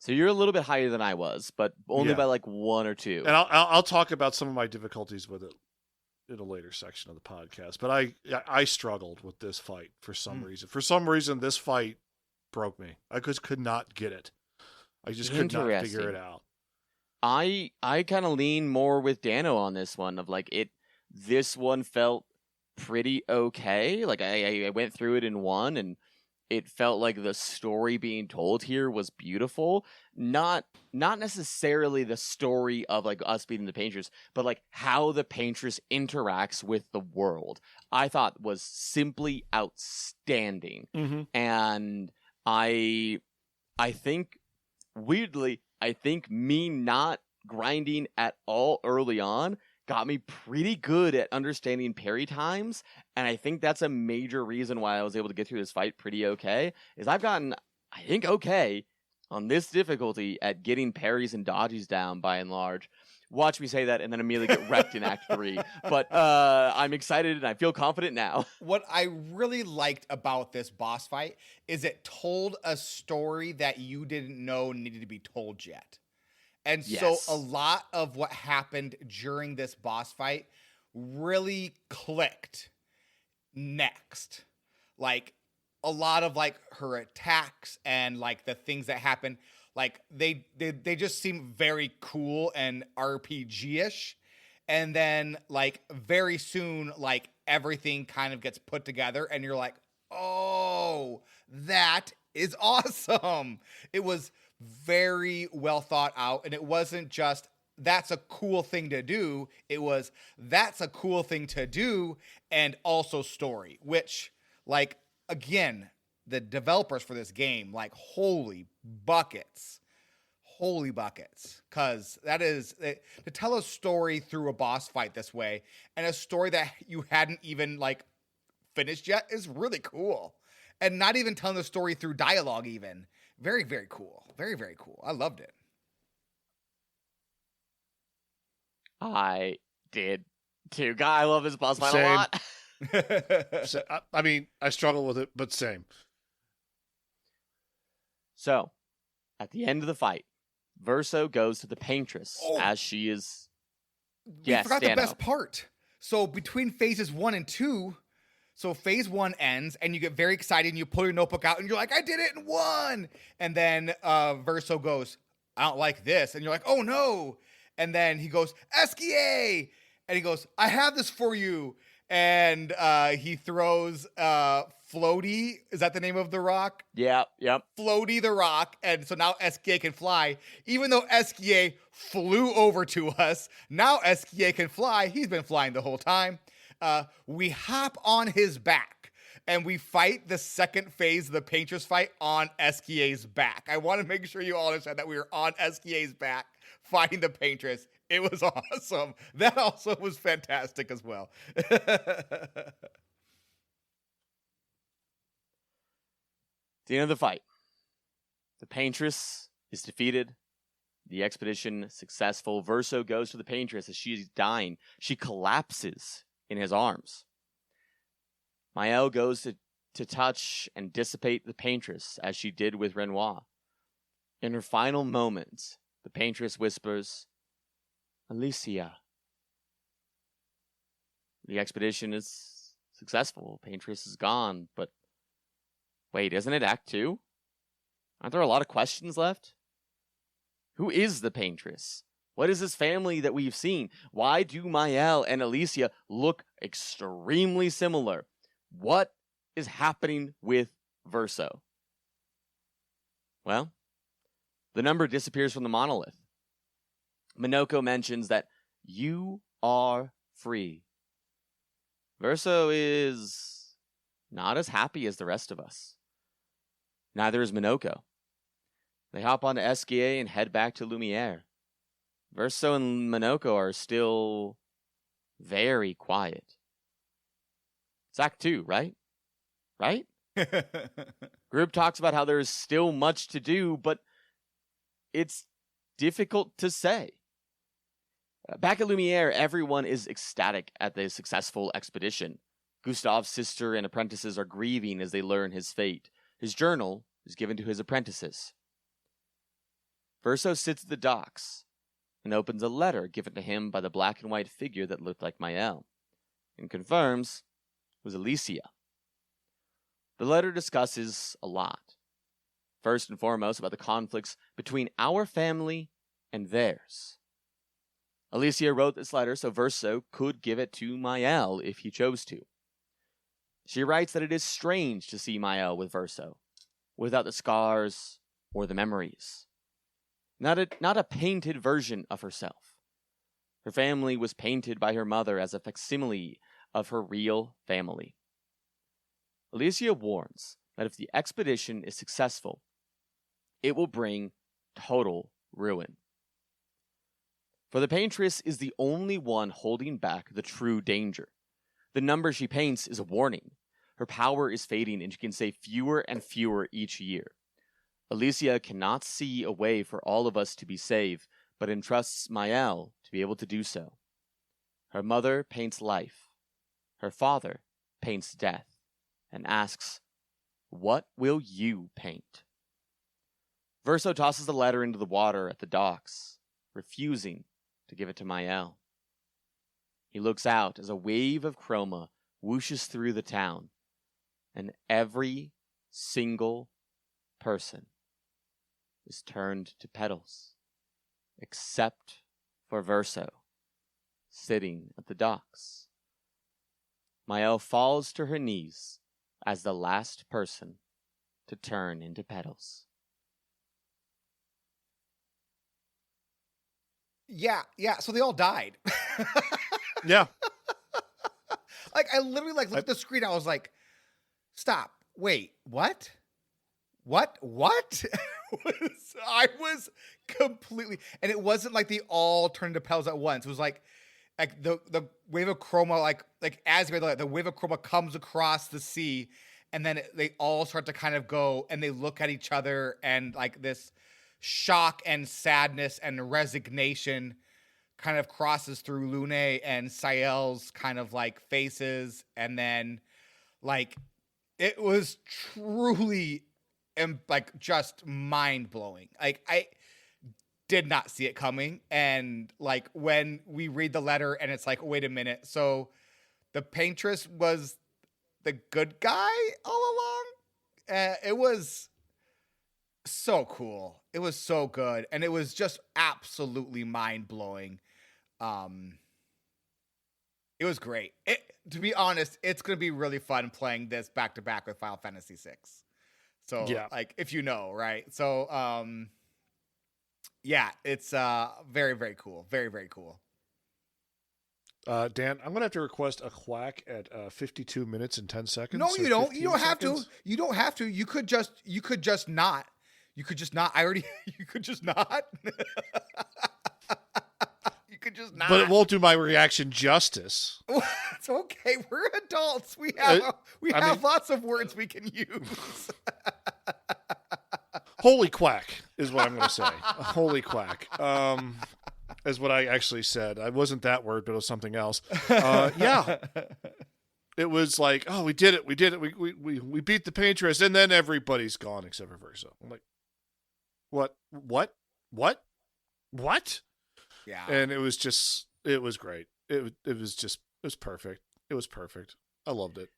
you're a little bit higher than I was, but only Yeah. by like 1 or 2. and I'll talk about some of my difficulties with it in a later section of the podcast. But I struggled with this fight for some reason. For some reason, this fight broke me. I just could not get it. I just could not figure Interesting. it out. I kind of lean more with Dano on this one of like this one felt pretty okay. Like I went through it in one and it felt like the story being told here was beautiful. Not necessarily the story of like us beating the Paintress, but like how the Paintress interacts with the world. I thought was simply outstanding. Mm-hmm. And I think weirdly, I think me not grinding at all early on got me pretty good at understanding parry times, and I think that's a major reason why I was able to get through this fight pretty okay, is I've gotten, I think, okay on this difficulty at getting parries and dodges down by and large. Watch me say that and then immediately get wrecked in Act 3. But I'm excited and I feel confident now. What I really liked about this boss fight is it told a story that you didn't know needed to be told yet. And Yes. so a lot of what happened during this boss fight really clicked next. Like a lot of like her attacks and like the things that happen, like they just seem very cool and RPG-ish. And then like very soon, like everything kind of gets put together and you're like, oh, that is awesome. It was very well thought out, and it wasn't just that's a cool thing to do. It was that's a cool thing to do and also story, which like again, the developers for this game, like holy buckets, because that is to tell a story through a boss fight this way, and a story that you hadn't even like finished yet is really cool. And not even telling the story through dialogue even. Very, very cool. Very, very cool. I loved it. I did too. God, I love this boss fight a Same. lot. So, I mean, I struggle with it, but same. So, at the end of the fight, Verso goes to the Paintress as she is. We Yes, forgot Dano. the best part. So between phases 1 and 2, so phase 1 ends and you get very excited and you pull your notebook out and you're like, I did it in 1. And then Verso goes, I don't like this. And you're like, oh no. And then he goes, Esquier! And he goes, I have this for you. And he throws Floaty. Is that the name of the rock? Yep. Floaty the rock. And so now Esquier can fly. Even though Esquier flew over to us, now Esquier can fly. He's been flying the whole time. We hop on his back. And we fight the second phase of the Paintress fight on Esquier's back. I want to make sure you all understand that we were on Esquier's back fighting the Paintress. It was awesome. That also was fantastic as well. The end of the fight. The Paintress is defeated. The expedition successful. Verso goes to the Paintress as she's dying. She collapses in his arms. Mael goes to touch and dissipate the Paintress as she did with Renoir. In her final moments, the Paintress whispers, Alicia. The expedition is successful. Paintress is gone, but wait, isn't it Act 2? Aren't there a lot of questions left? Who is the Paintress? What is this family that we've seen? Why do Mael and Alicia look extremely similar? What is happening with Verso? Well, the number disappears from the monolith. Minoko mentions that you are free. Verso is not as happy as the rest of us. Neither is Minoko. They hop onto Esquier and head back to Lumiere. Verso and Minoko are still very quiet. It's Act 2, right? Right? Group talks about how there is still much to do, but it's difficult to say. Back at Lumiere, everyone is ecstatic at the successful expedition. Gustave's sister and apprentices are grieving as they learn his fate. His journal is given to his apprentices. Verso sits at the docks and opens a letter given to him by the black and white figure that looked like Mael, and confirms it was Alicia. The letter discusses a lot. First and foremost about the conflicts between our family and theirs. Alicia wrote this letter so Verso could give it to Mael if he chose to. She writes that it is strange to see Mael with Verso, without the scars or the memories. Not a painted version of herself. Her family was painted by her mother as a facsimile of her real family. Alicia warns that if the expedition is successful, it will bring total ruin. For the Paintress is the only one holding back the true danger. The number she paints is a warning. Her power is fading and she can say fewer and fewer each year. Alicia cannot see a way for all of us to be saved, but entrusts Mael to be able to do so. Her mother paints life. Her father paints death and asks, what will you paint? Verso tosses the letter into the water at the docks, refusing to give it to Mael. He looks out as a wave of chroma whooshes through the town, and every single person is turned to petals, except for Verso, sitting at the docks. Mael falls to her knees as the last person to turn into petals. Yeah. So they all died. Yeah. Like, I literally looked at the screen. I was like, stop. Wait, what? I was completely, and it wasn't like they all turned to petals at once. It was like the wave of chroma, like as the wave of chroma comes across the sea, and then they all start to kind of go, and they look at each other, and like this shock and sadness and resignation kind of crosses through Lune and Sael's kind of like faces, and then like it was truly like just mind blowing. Like I did not see it coming, and like when we read the letter and it's like, wait a minute, so the Paintress was the good guy all along? It was So cool. It was so good, and it was just absolutely mind blowing. It was great. To be honest, it's gonna be really fun playing this back to back with Final Fantasy VI. So, Yeah. like, if you know, right? So, yeah, it's very, very cool. Very, very cool. Dan, I'm gonna have to request a quack at 52 minutes and 10 seconds. No, so you don't. 15 You don't have seconds. to. You don't have to. You could just not. You could just not. I already. You could just not. You could just not. But it won't do my reaction justice. It's okay. We're adults. We have I mean- lots of words we can use. Holy quack is what I'm going to say. Holy quack. Is what I actually said. I wasn't that word, but it was something else. Yeah. It was like, oh, we did it. We did it. We beat the Paintress, and then everybody's gone except for Versa. I'm like, what? Yeah. And it was great. It was perfect. It was perfect. I loved it.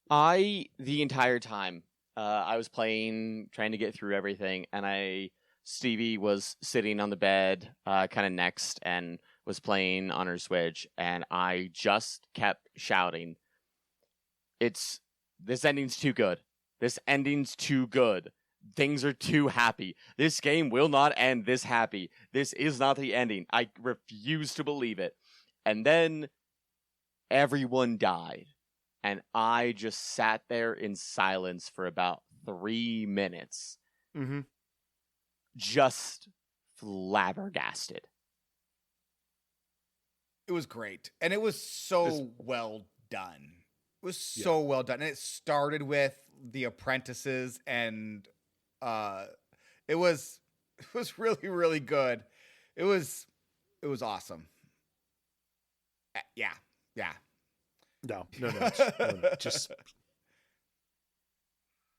The entire time, I was playing, trying to get through everything, and Stevie was sitting on the bed, kind of next, and was playing on her Switch, and I just kept shouting, this ending's too good. This ending's too good. Things are too happy. This game will not end this happy. This is not the ending. I refuse to believe it. And then everyone died. And I just sat there in silence for about 3 minutes. Mm-hmm. Just flabbergasted. It was great. And it was so well done. It was so well done. And it started with the apprentices, and it was really, really good. It was awesome. Yeah. No. Just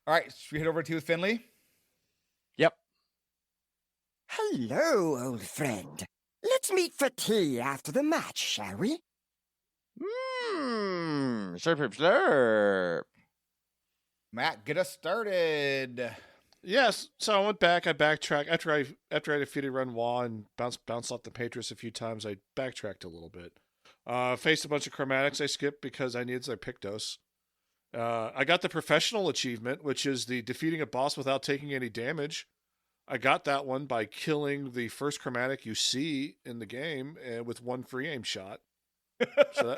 All right, should we head over to Finley? Yep. Hello, old friend. Let's meet for tea after the match, shall we? Slurp. Matt, get us started. yes. So I went back. I backtracked after I defeated Renoir and bounced off the Patriots a few times. I backtracked a little bit. Faced a bunch of chromatics I skipped because I needed Pictos. I got the professional achievement, which is the defeating a boss without taking any damage. I got that one by killing the first chromatic you see in the game with one free aim shot. So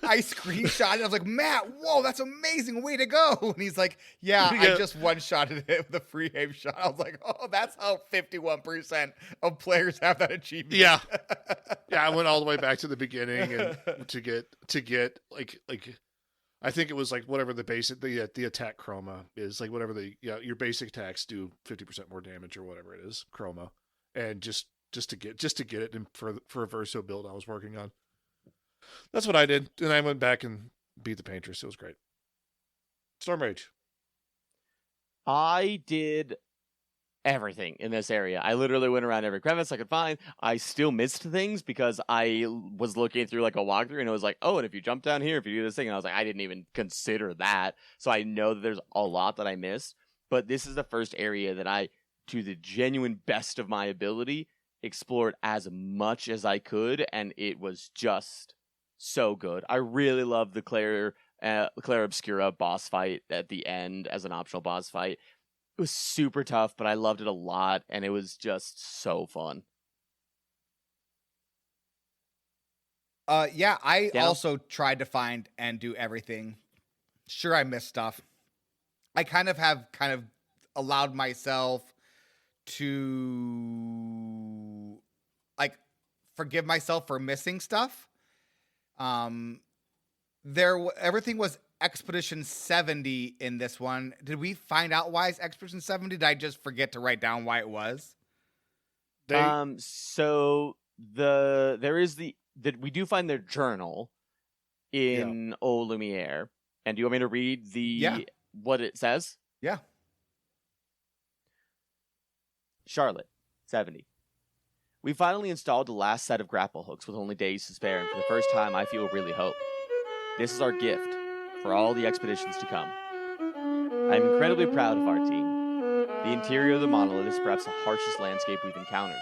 I screenshot it. I was like, Matt, whoa, that's amazing. Way to go. And he's like, yeah, I just one-shotted it with a free aim shot. I was like, oh, that's how 51% of players have that achievement. Yeah. I went all the way back to the beginning and to get like I think it was like whatever the basic the attack chroma is, like whatever your basic attacks do 50% more damage or whatever it is, chroma, and just to get it in for a Verso build I was working on. That's what I did, and I went back and beat the Paintress. It was great. Storm Rage. I did everything in this area. I literally went around every crevice I could find. I still missed things because I was looking through like a walkthrough, and it was like, oh, and if you jump down here, if you do this thing, and I was like, I didn't even consider that. So I know that there's a lot that I missed, but this is the first area that I, to the genuine best of my ability, explored as much as I could, and it was just so good. I really love the Clair Obscura boss fight at the end as an optional boss fight. It was super tough, but I loved it a lot, and it was just so fun. I Yeah. also tried to find and do everything. Sure, I missed stuff. I have allowed myself to like forgive myself for missing stuff. Everything was Expedition 70 in this one. Did we find out why it's Expedition 70? Did I just forget to write down why it was? So we do find their journal in Eau Lumiere. And do you want me to read what it says? Yeah. Charlotte, 70. We finally installed the last set of grapple hooks with only days to spare, and for the first time I feel really hope. This is our gift for all the expeditions to come. I am incredibly proud of our team. The interior of the Monolith is perhaps the harshest landscape we've encountered.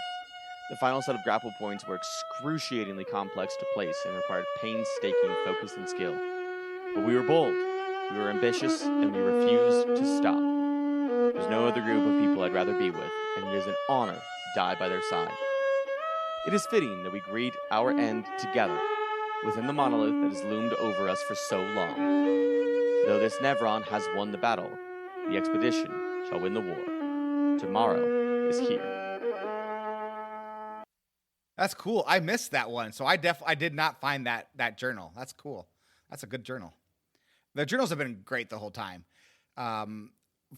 The final set of grapple points were excruciatingly complex to place and required painstaking focus and skill. But we were bold, we were ambitious, and we refused to stop. There's no other group of people I'd rather be with, and it is an honor to die by their side. It is fitting that we greet our end together, within the monolith that has loomed over us for so long. Though this Nevron has won the battle, the expedition shall win the war. Tomorrow is here. That's cool. I missed that one, so I did not find that journal. That's cool. That's a good journal. The journals have been great the whole time.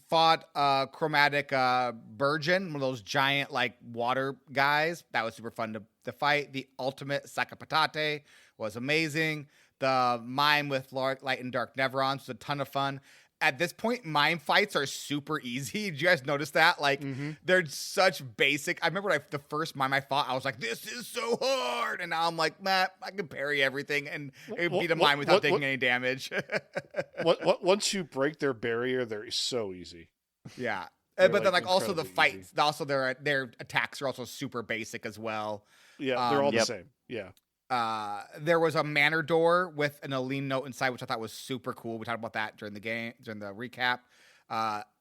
Fought chromatic Burgeon, one of those giant like water guys. That was super fun to fight. The ultimate Sakapatate was amazing. The mime with light and dark Neverons was a ton of fun. At this point, mime fights are super easy. Did you guys notice that? Like, they're such basic. I remember the first mime I fought, I was like, this is so hard. And now I'm like, man, I can parry everything and beat a mime without taking any damage. Once you break their barrier, they're so easy. Yeah. They're, But then, like, also the incredibly easy. fights, also their attacks are also super basic as well. Yeah, they're all the Yep. same. Yeah. There was a manor door with an Aline note inside, which I thought was super cool. We talked about that during the recap.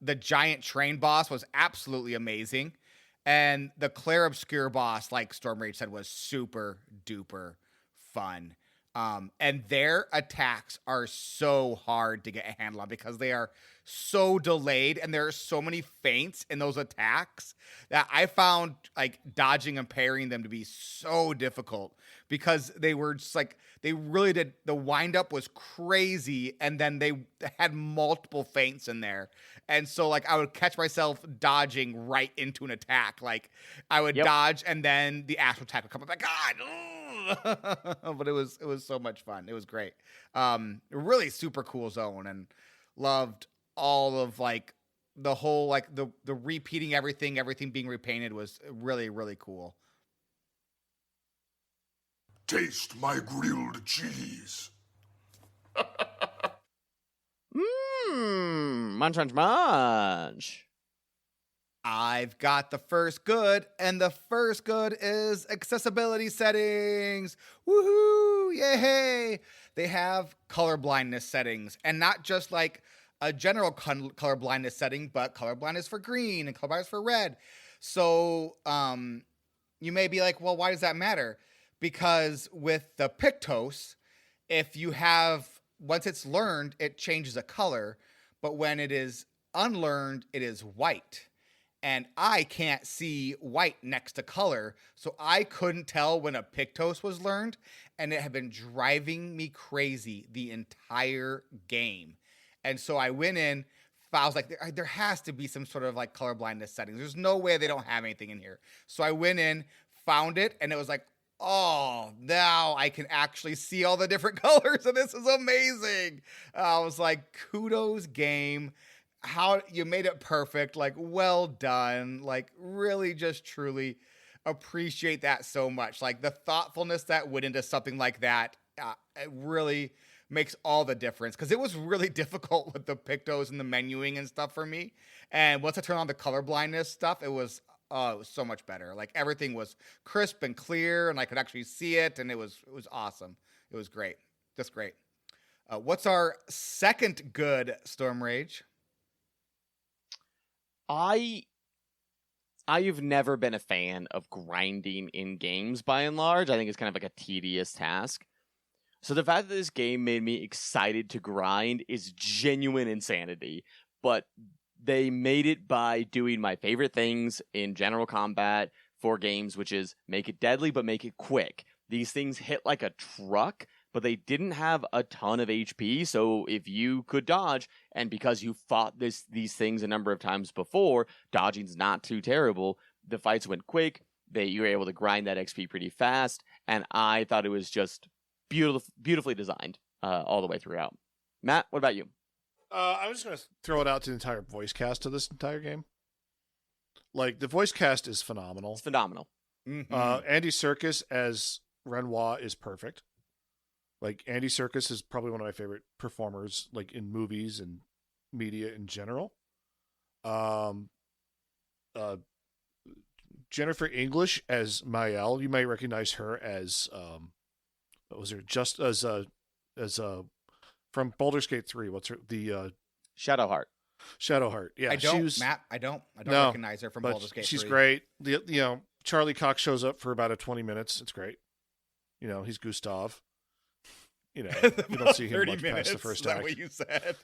The giant train boss was absolutely amazing. And the Clair Obscur boss, like Storm Rage said, was super duper fun. And their attacks are so hard to get a handle on because they are so delayed and there are so many feints in those attacks that I found like dodging and parrying them to be so difficult because they were just like, they really did. The wind up was crazy. And then they had multiple feints in there. And so like I would catch myself dodging right into an attack. Like I would dodge and then the actual attack would come up like, God, but it was so much fun. It was great. Really super cool zone and loved all of like the whole, like the repeating everything being repainted was really, really cool. Taste my grilled cheese. Munch, munch, munch. I've got the first good, and the first good is accessibility settings. Woohoo! Yay! They have color blindness settings, and not just like a general color blindness setting, but color blindness for green and color blindness for red. So you may be like, well, why does that matter? Because with the Pictos, if you have, once it's learned, it changes a color, but when it is unlearned, it is white. And I can't see white next to color, so I couldn't tell when a Pictos was learned, and it had been driving me crazy the entire game. And so I went in, I was like, there has to be some sort of like color blindness settings. There's no way they don't have anything in here. So I went in, found it, and it was like, oh, now I can actually see all the different colors, and this is amazing. I was like, kudos, game. How you made it perfect, like well done, like really just truly appreciate that so much. Like the thoughtfulness that went into something like that, it really makes all the difference because it was really difficult with the Pictos and the menuing and stuff for me. And once I turned on the color blindness stuff, it was so much better. Like everything was crisp and clear and I could actually see it. And it was awesome. It was great. Just great. What's our second good, Storm Rage? I've never been a fan of grinding in games by and large. I think it's kind of like a tedious task. So the fact that this game made me excited to grind is genuine insanity. But they made it by doing my favorite things in general combat for games, which is make it deadly, but make it quick. These things hit like a truck, but they didn't have a ton of HP, so if you could dodge, and because you fought these things a number of times before, dodging's not too terrible, the fights went quick, you were able to grind that XP pretty fast, and I thought it was just beautifully designed all the way throughout. Matt, what about you? I was going to throw it out to the entire voice cast of this entire game. Like, the voice cast is phenomenal. It's phenomenal. Mm-hmm. Andy Serkis as Renoir is perfect. Like, Andy Serkis is probably one of my favorite performers, like, in movies and media in general. Jennifer English as Mael. You may recognize her as what was her just as from Baldur's Gate 3. What's her Shadowheart. Shadowheart. Yeah, I don't, Matt. I don't No, recognize her from but Baldur's Gate. she's 3. great. Charlie Cox shows up for about 20 minutes. It's great. He's Gustav. You don't see him 30 much minutes, past the first is that act. what you said?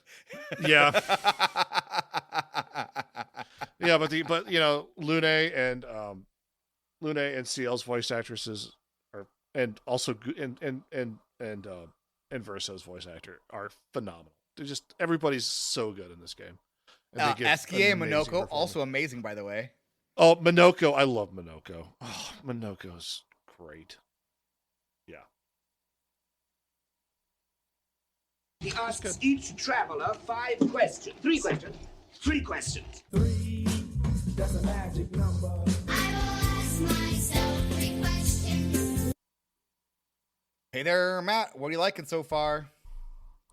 Yeah. Yeah, but Lune and CL's voice actresses are, and also and Verso's voice actor are phenomenal. They're just, everybody's so good in this game. And they give Eskie and amazing Minoko, performance. also amazing, by the way. Oh, Minoko, I love Minoko. Oh, Minoko's great. Yeah. He asks each traveler 3 questions. 3 questions. 3, that's a magic number. I will ask myself 3 questions. Hey there, Matt. What are you liking so far?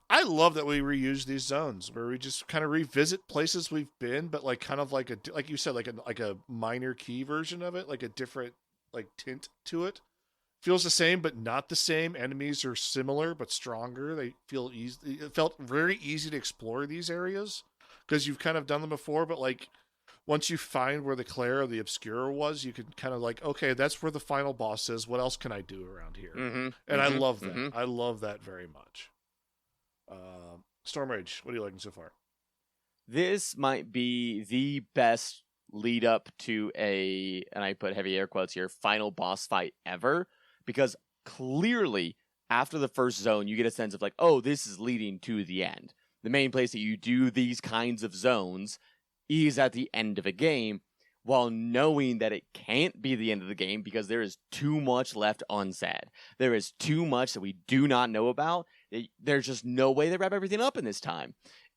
I love that we reuse these zones where we just kind of revisit places we've been, but like kind of like you said, like a minor key version of it, like a different like tint to it. Feels the same, but not the same. Enemies are similar, but stronger. They feel easy. It felt very easy to explore these areas because you've kind of done them before, but like once you find where the Clair Obscur was, you can kind of like, okay, that's where the final boss is. What else can I do around here? And I love that. I love that very much. Storm Rage, what are you liking so far? This might be the best lead up to and I put heavy air quotes here, final boss fight ever, because clearly after the first zone, you get a sense of like, oh, this is leading to the end. The main place that you do these kinds of zones is at the end of a game, while knowing that it can't be the end of the game because there is too much left unsaid. There is too much that we do not know about. There's just no way they wrap everything up in this time.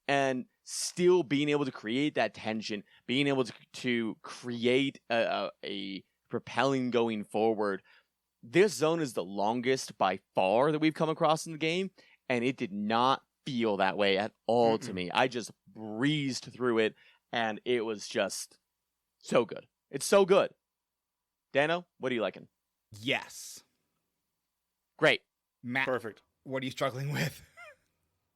And still being able to create that tension, being able to create a propelling going forward. This zone is the longest by far that we've come across in the game, and it did not feel that way at all to me. I just breezed through it, and it was just so good. It's so good. Dano, what are you liking? Yes. Great. Matt, Perfect. what are you struggling with?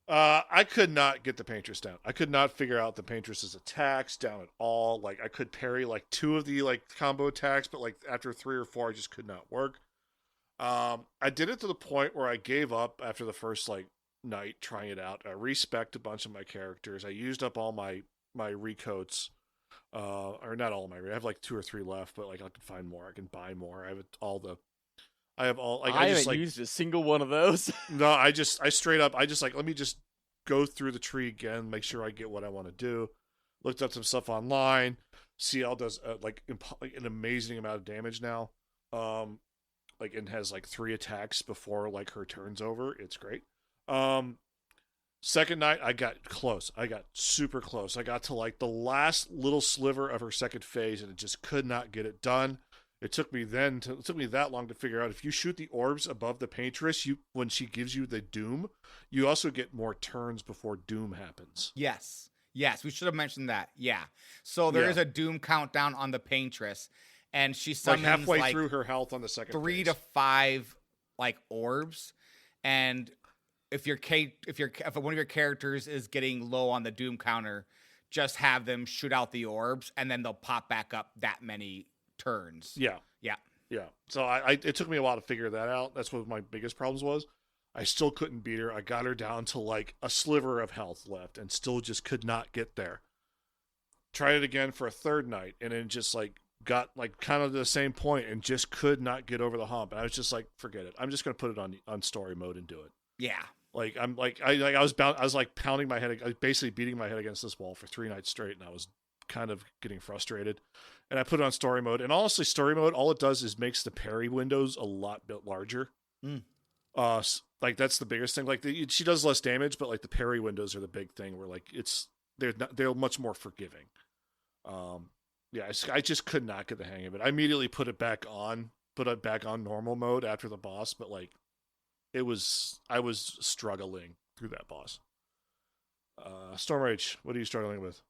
I could not get the Paintress down. I could not figure out the Paintress's attacks down at all. Like I could parry like 2 of the like combo attacks, but like after 3 or 4, I just could not work. I did it to the point where I gave up after the first like night trying it out. I respec'd a bunch of my characters. I used up all my recoats. Or not all my. I have like 2 or 3 left, but like I can find more. I can buy more. I have all. Like, I just haven't like used a single one of those. no. I straight up. Let me just go through the tree again, make sure I get what I want to do. Looked up some stuff online. CL does like an amazing amount of damage now. Like and has like 3 attacks before like her turn's over. It's great. Second night, I got close. I got super close. I got to like the last little sliver of her second phase, and it just could not get it done. It took me that long to figure out if you shoot the orbs above the Paintress, when she gives you the Doom, you also get more turns before Doom happens. Yes, we should have mentioned that. Yeah. So there is a Doom countdown on the Paintress, and she summons like halfway through her health on the second 3 phase. to 5 like orbs, and if one of your characters is getting low on the Doom counter, just have them shoot out the orbs, and then they'll pop back up that many turns. Yeah. So it took me a while to figure that out. That's what my biggest problems was. I still couldn't beat her. I got her down to like a sliver of health left, and still just could not get there. Tried it again for a third night, and then just like got like kind of the same point, and just could not get over the hump. And I was just like, forget it. I'm just gonna put it on story mode and do it. Yeah. Like I was like pounding my head. I was basically beating my head against this wall for 3 nights straight, and I was kind of getting frustrated. And I put it on story mode. And honestly, story mode, all it does is makes the parry windows a lot bit larger. Like that's the biggest thing. Like she does less damage, but like the parry windows are the big thing. Where like they're much more forgiving. I just could not get the hang of it. I immediately put it back on normal mode after the boss, but like I was struggling through that boss. Storm Rage, what are you struggling with?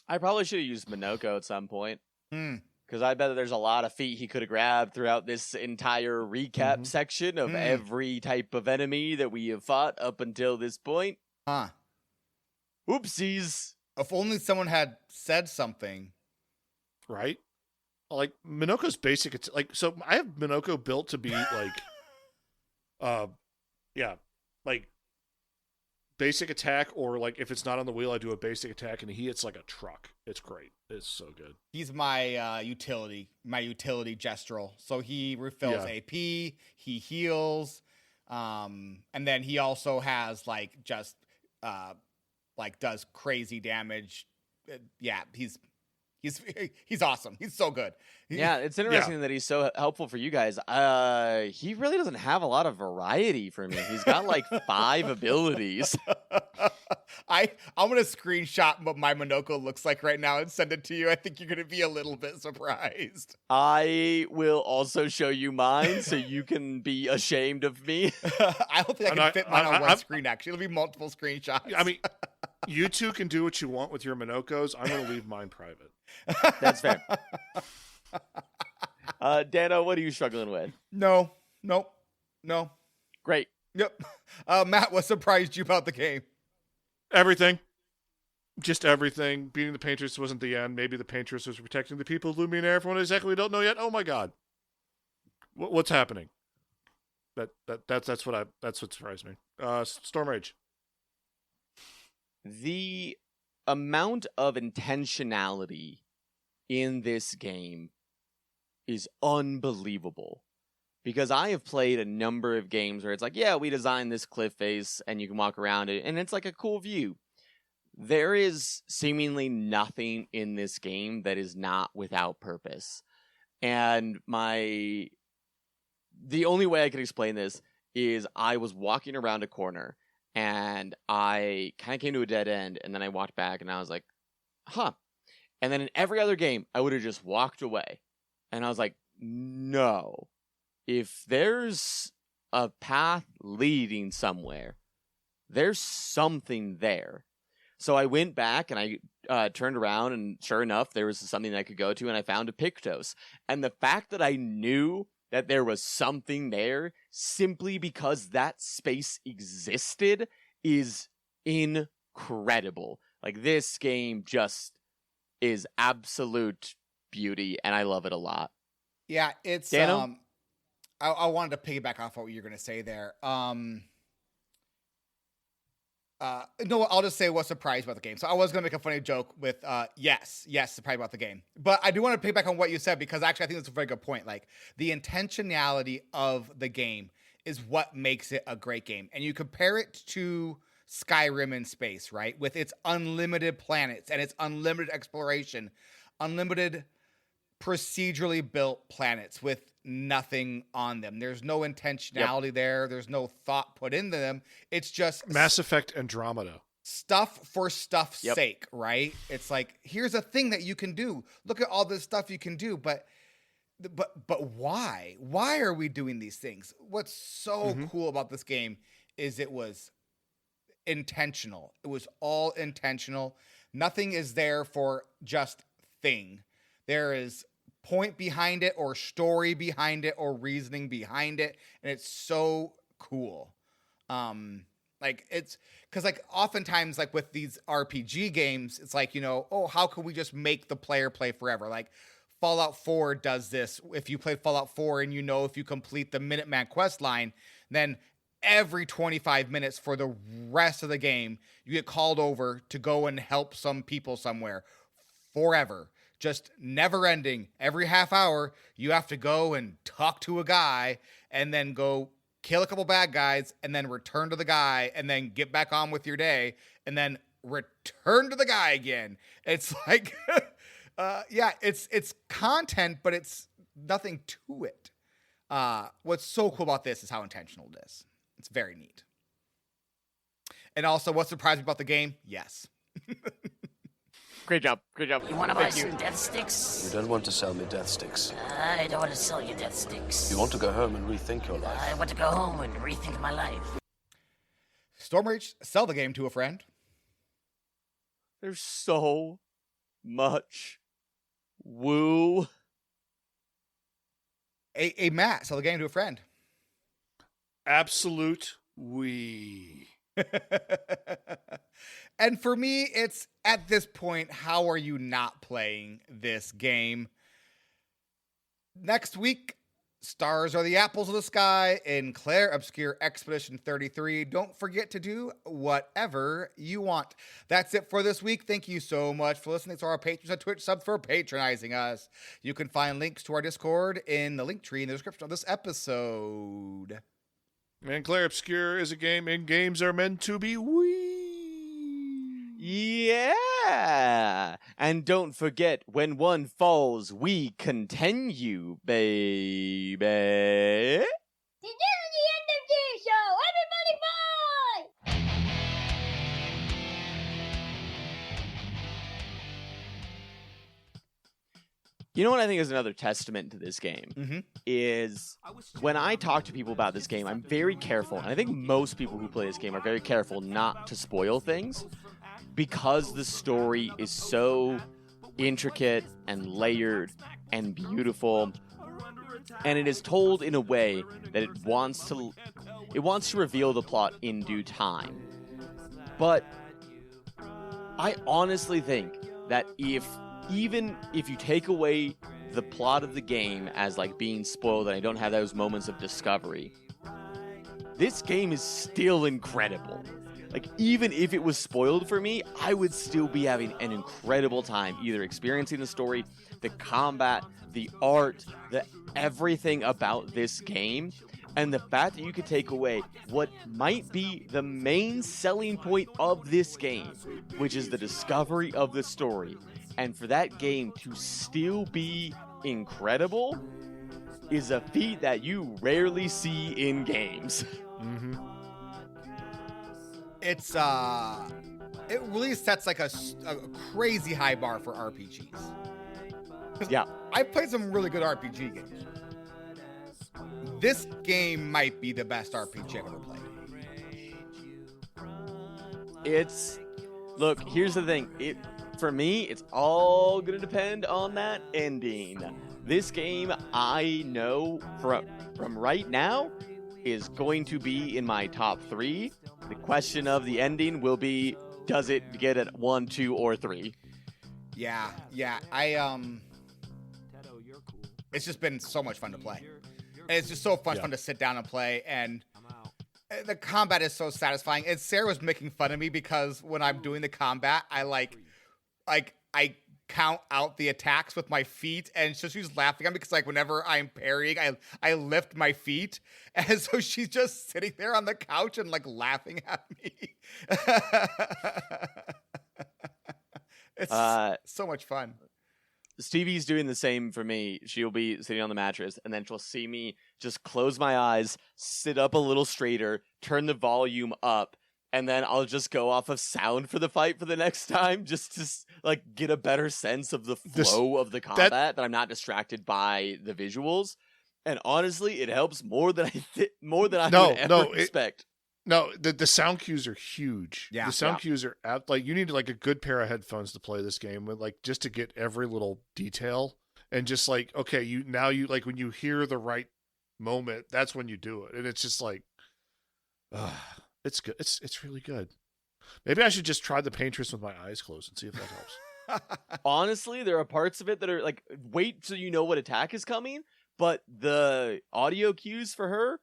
I probably should have used Minoko at some point. Hmm. Because I bet that there's a lot of feet he could have grabbed throughout this entire recap section of every type of enemy that we have fought up until this point. Huh. Oopsies. If only someone had said something. Right? Like, Minoko's basic... so I have Minoko built to be, like, basic attack, or, like, if it's not on the wheel, I do a basic attack, and he hits like a truck. It's great. It's so good. He's my utility gestural. So he refills AP, he heals, and then he also has, like, just, does crazy damage. He's awesome. He's so good. Yeah, it's interesting that he's so helpful for you guys. He really doesn't have a lot of variety for me. He's got like 5 abilities. I'm gonna screenshot what my Minoko looks like right now and send it to you. I think you're gonna be a little bit surprised. I will also show you mine so you can be ashamed of me. I don't think I can fit mine on one screen, actually. It'll be multiple screenshots. I mean, you two can do what you want with your Minokos. I'm going to leave mine private. That's fair. Dano, what are you struggling with? No. Great. Yep. Matt, what surprised you about the game? Everything. Just everything. Beating the Paintress wasn't the end. Maybe the Paintress was protecting the people of Luminaire from what exactly we don't know yet. Oh my god. What's happening? That's what surprised me. Storm Rage. The amount of intentionality in this game is unbelievable. Because I have played a number of games where it's like, yeah, we designed this cliff face and you can walk around it and it's like a cool view. There is seemingly nothing in this game that is not without purpose. And the only way I can explain this is I was walking around a corner and I kind of came to a dead end, and then I walked back, and I was like, huh. And then in every other game, I would have just walked away. And I was like, no. If there's a path leading somewhere, there's something there. So I went back, and I turned around, and sure enough, there was something that I could go to, and I found a Pictos. And the fact that I knew that there was something there simply because that space existed is incredible. Like, this game just is absolute beauty, and I love it a lot. Yeah, it's Dano? I wanted to piggyback off what you were going to say there. No, I'll just say what surprised about the game. So I was going to make a funny joke with, yes, surprised about the game. But I do want to piggyback on what you said, because actually I think that's a very good point. Like, the intentionality of the game is what makes it a great game. And you compare it to Skyrim in space, right? With its unlimited planets and its unlimited exploration, unlimited procedurally built planets with nothing on them. There's no intentionality there. There's no thought put into them. It's just Mass Effect Andromeda. Stuff for stuff's sake, right? It's like, here's a thing that you can do. Look at all this stuff you can do, but why? Why are we doing these things? What's so cool about this game is it was intentional. It was all intentional. Nothing is there for just thing. There is point behind it, or story behind it, or reasoning behind it, and it's so cool. Like, it's because, like, oftentimes, like, with these RPG games, it's like, you know, oh, how can we just make the player play forever? Like, Fallout 4 does this. If you play Fallout 4 and you know if you complete the Minuteman quest line, then every 25 minutes for the rest of the game, you get called over to go and help some people somewhere forever. Just never ending. Every half hour, you have to go and talk to a guy and then go kill a couple bad guys and then return to the guy and then get back on with your day and then return to the guy again. It's like, it's content, but it's nothing to it. What's so cool about this is how intentional it is. It's very neat. And also, what surprised me about the game? Yes. Great job. Great job. You want to buy some death sticks? You don't want to sell me death sticks. I don't want to sell you death sticks. You want to go home and rethink your life. I want to go home and rethink my life. Storm Rage, sell the game to a friend. There's so much. Woo. A Matt, sell the game to a friend. Absolute we. And for me, it's at this point, how are you not playing this game? Next week, stars are the apples of the sky in Clair Obscur Expedition 33. Don't forget to do whatever you want. That's it for this week. Thank you so much for listening to our patrons on Twitch. Subs for patronizing us. You can find links to our Discord in the link tree in the description of this episode. And Clair Obscur is a game, and games are meant to be wee. Yeah. And don't forget, when one falls, we continue, baby. This is the end of the show. Everybody bye! You know what I think is another testament to this game? Is when I talk to people about this game, I'm very careful. And I think most people who play this game are very careful not to spoil things because the story is so intricate and layered and beautiful. And it is told in a way that it wants to reveal the plot in due time. But I honestly think that even if you take away the plot of the game as like being spoiled and I don't have those moments of discovery, this game is still incredible. Like, even if it was spoiled for me, I would still be having an incredible time either experiencing the story, the combat, the art, the everything about this game. And the fact that you could take away what might be the main selling point of this game, which is the discovery of the story, and for that game to still be incredible is a feat that you rarely see in games. It's it really sets like a crazy high bar for RPGs. Yeah, I played some really good RPG games. This game might be the best RPG I've ever played. Look, here's the thing. For me, it's all gonna depend on that ending. This game, I know from right now, is going to be in my top 3. The question of the ending will be, does it get at 1, 2, or 3? Yeah. It's just been so much fun to play. It's just so fun to sit down and play, and the combat is so satisfying. And Sarah was making fun of me because when I'm doing the combat, I I count out the attacks with my feet, and so she's laughing at me because like whenever I'm parrying, I lift my feet, and so she's just sitting there on the couch and like laughing at me. It's so much fun. Stevie's doing the same for me. She'll be sitting on the mattress, and then she'll see me just close my eyes, sit up a little straighter, turn the volume up, and then I'll just go off of sound for the fight for the next time, just to like get a better sense of the flow of the combat, that I'm not distracted by the visuals. And honestly, it helps more than I would ever expect. No, the sound cues are huge. Yeah, the sound cues are out. Like, you need like a good pair of headphones to play this game with, like, just to get every little detail, and just like, okay, you like when you hear the right moment, that's when you do it, and it's just like, it's good. It's really good. Maybe I should just try the paintress with my eyes closed and see if that helps. Honestly, there are parts of it that are like, wait till you know what attack is coming, but the audio cues for her,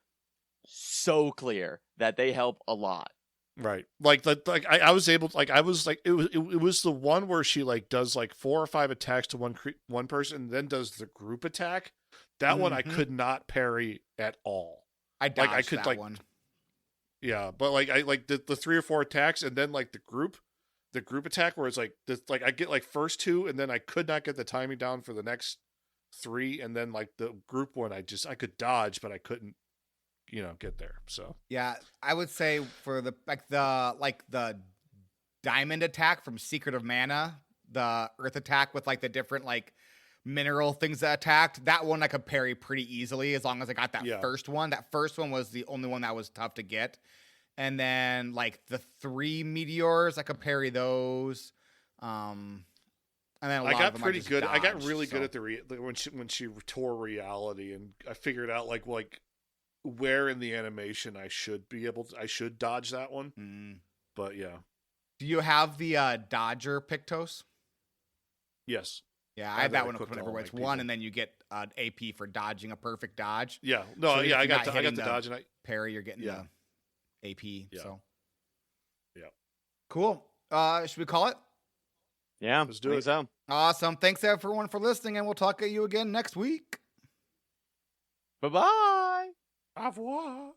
so clear that they help a lot. Right. Like I was able to, like, I was like, it was the one where she like does like 4 or 5 attacks to one person and then does the group attack. That one I could not parry at all. I dodged I could, that like, one. Yeah, but like I like the 3 or 4 attacks, and then like the group attack where it's like I get like first 2 and then I could not get the timing down for the next 3, and then like the group one I could dodge but I couldn't get there. So yeah, I would say for the diamond attack from Secret of Mana, the earth attack with like the different like mineral things that attacked, that one I could parry pretty easily as long as I got that first one. That first one was the only one that was tough to get. And then like the 3 meteors, I could parry those. And then a I lot got of them pretty just good. I got dodged, really so. good at when she tore reality, and I figured out like where in the animation I should dodge that one. Mm. But yeah, Do you have the Dodger Pictos? yes, Yeah, I have that one equipped whenever all it's my one, people. and then you get an AP for dodging a perfect dodge. yeah, no, So yeah, if I you're got not I got hitting the the dodge, and I parry, you're getting Yeah. the AP. Yeah. So Yeah. cool. Should we call it? Yeah, Let's do I think it. so. Awesome. Thanks everyone for listening, and we'll talk to you again next week. Bye-bye. au revoir.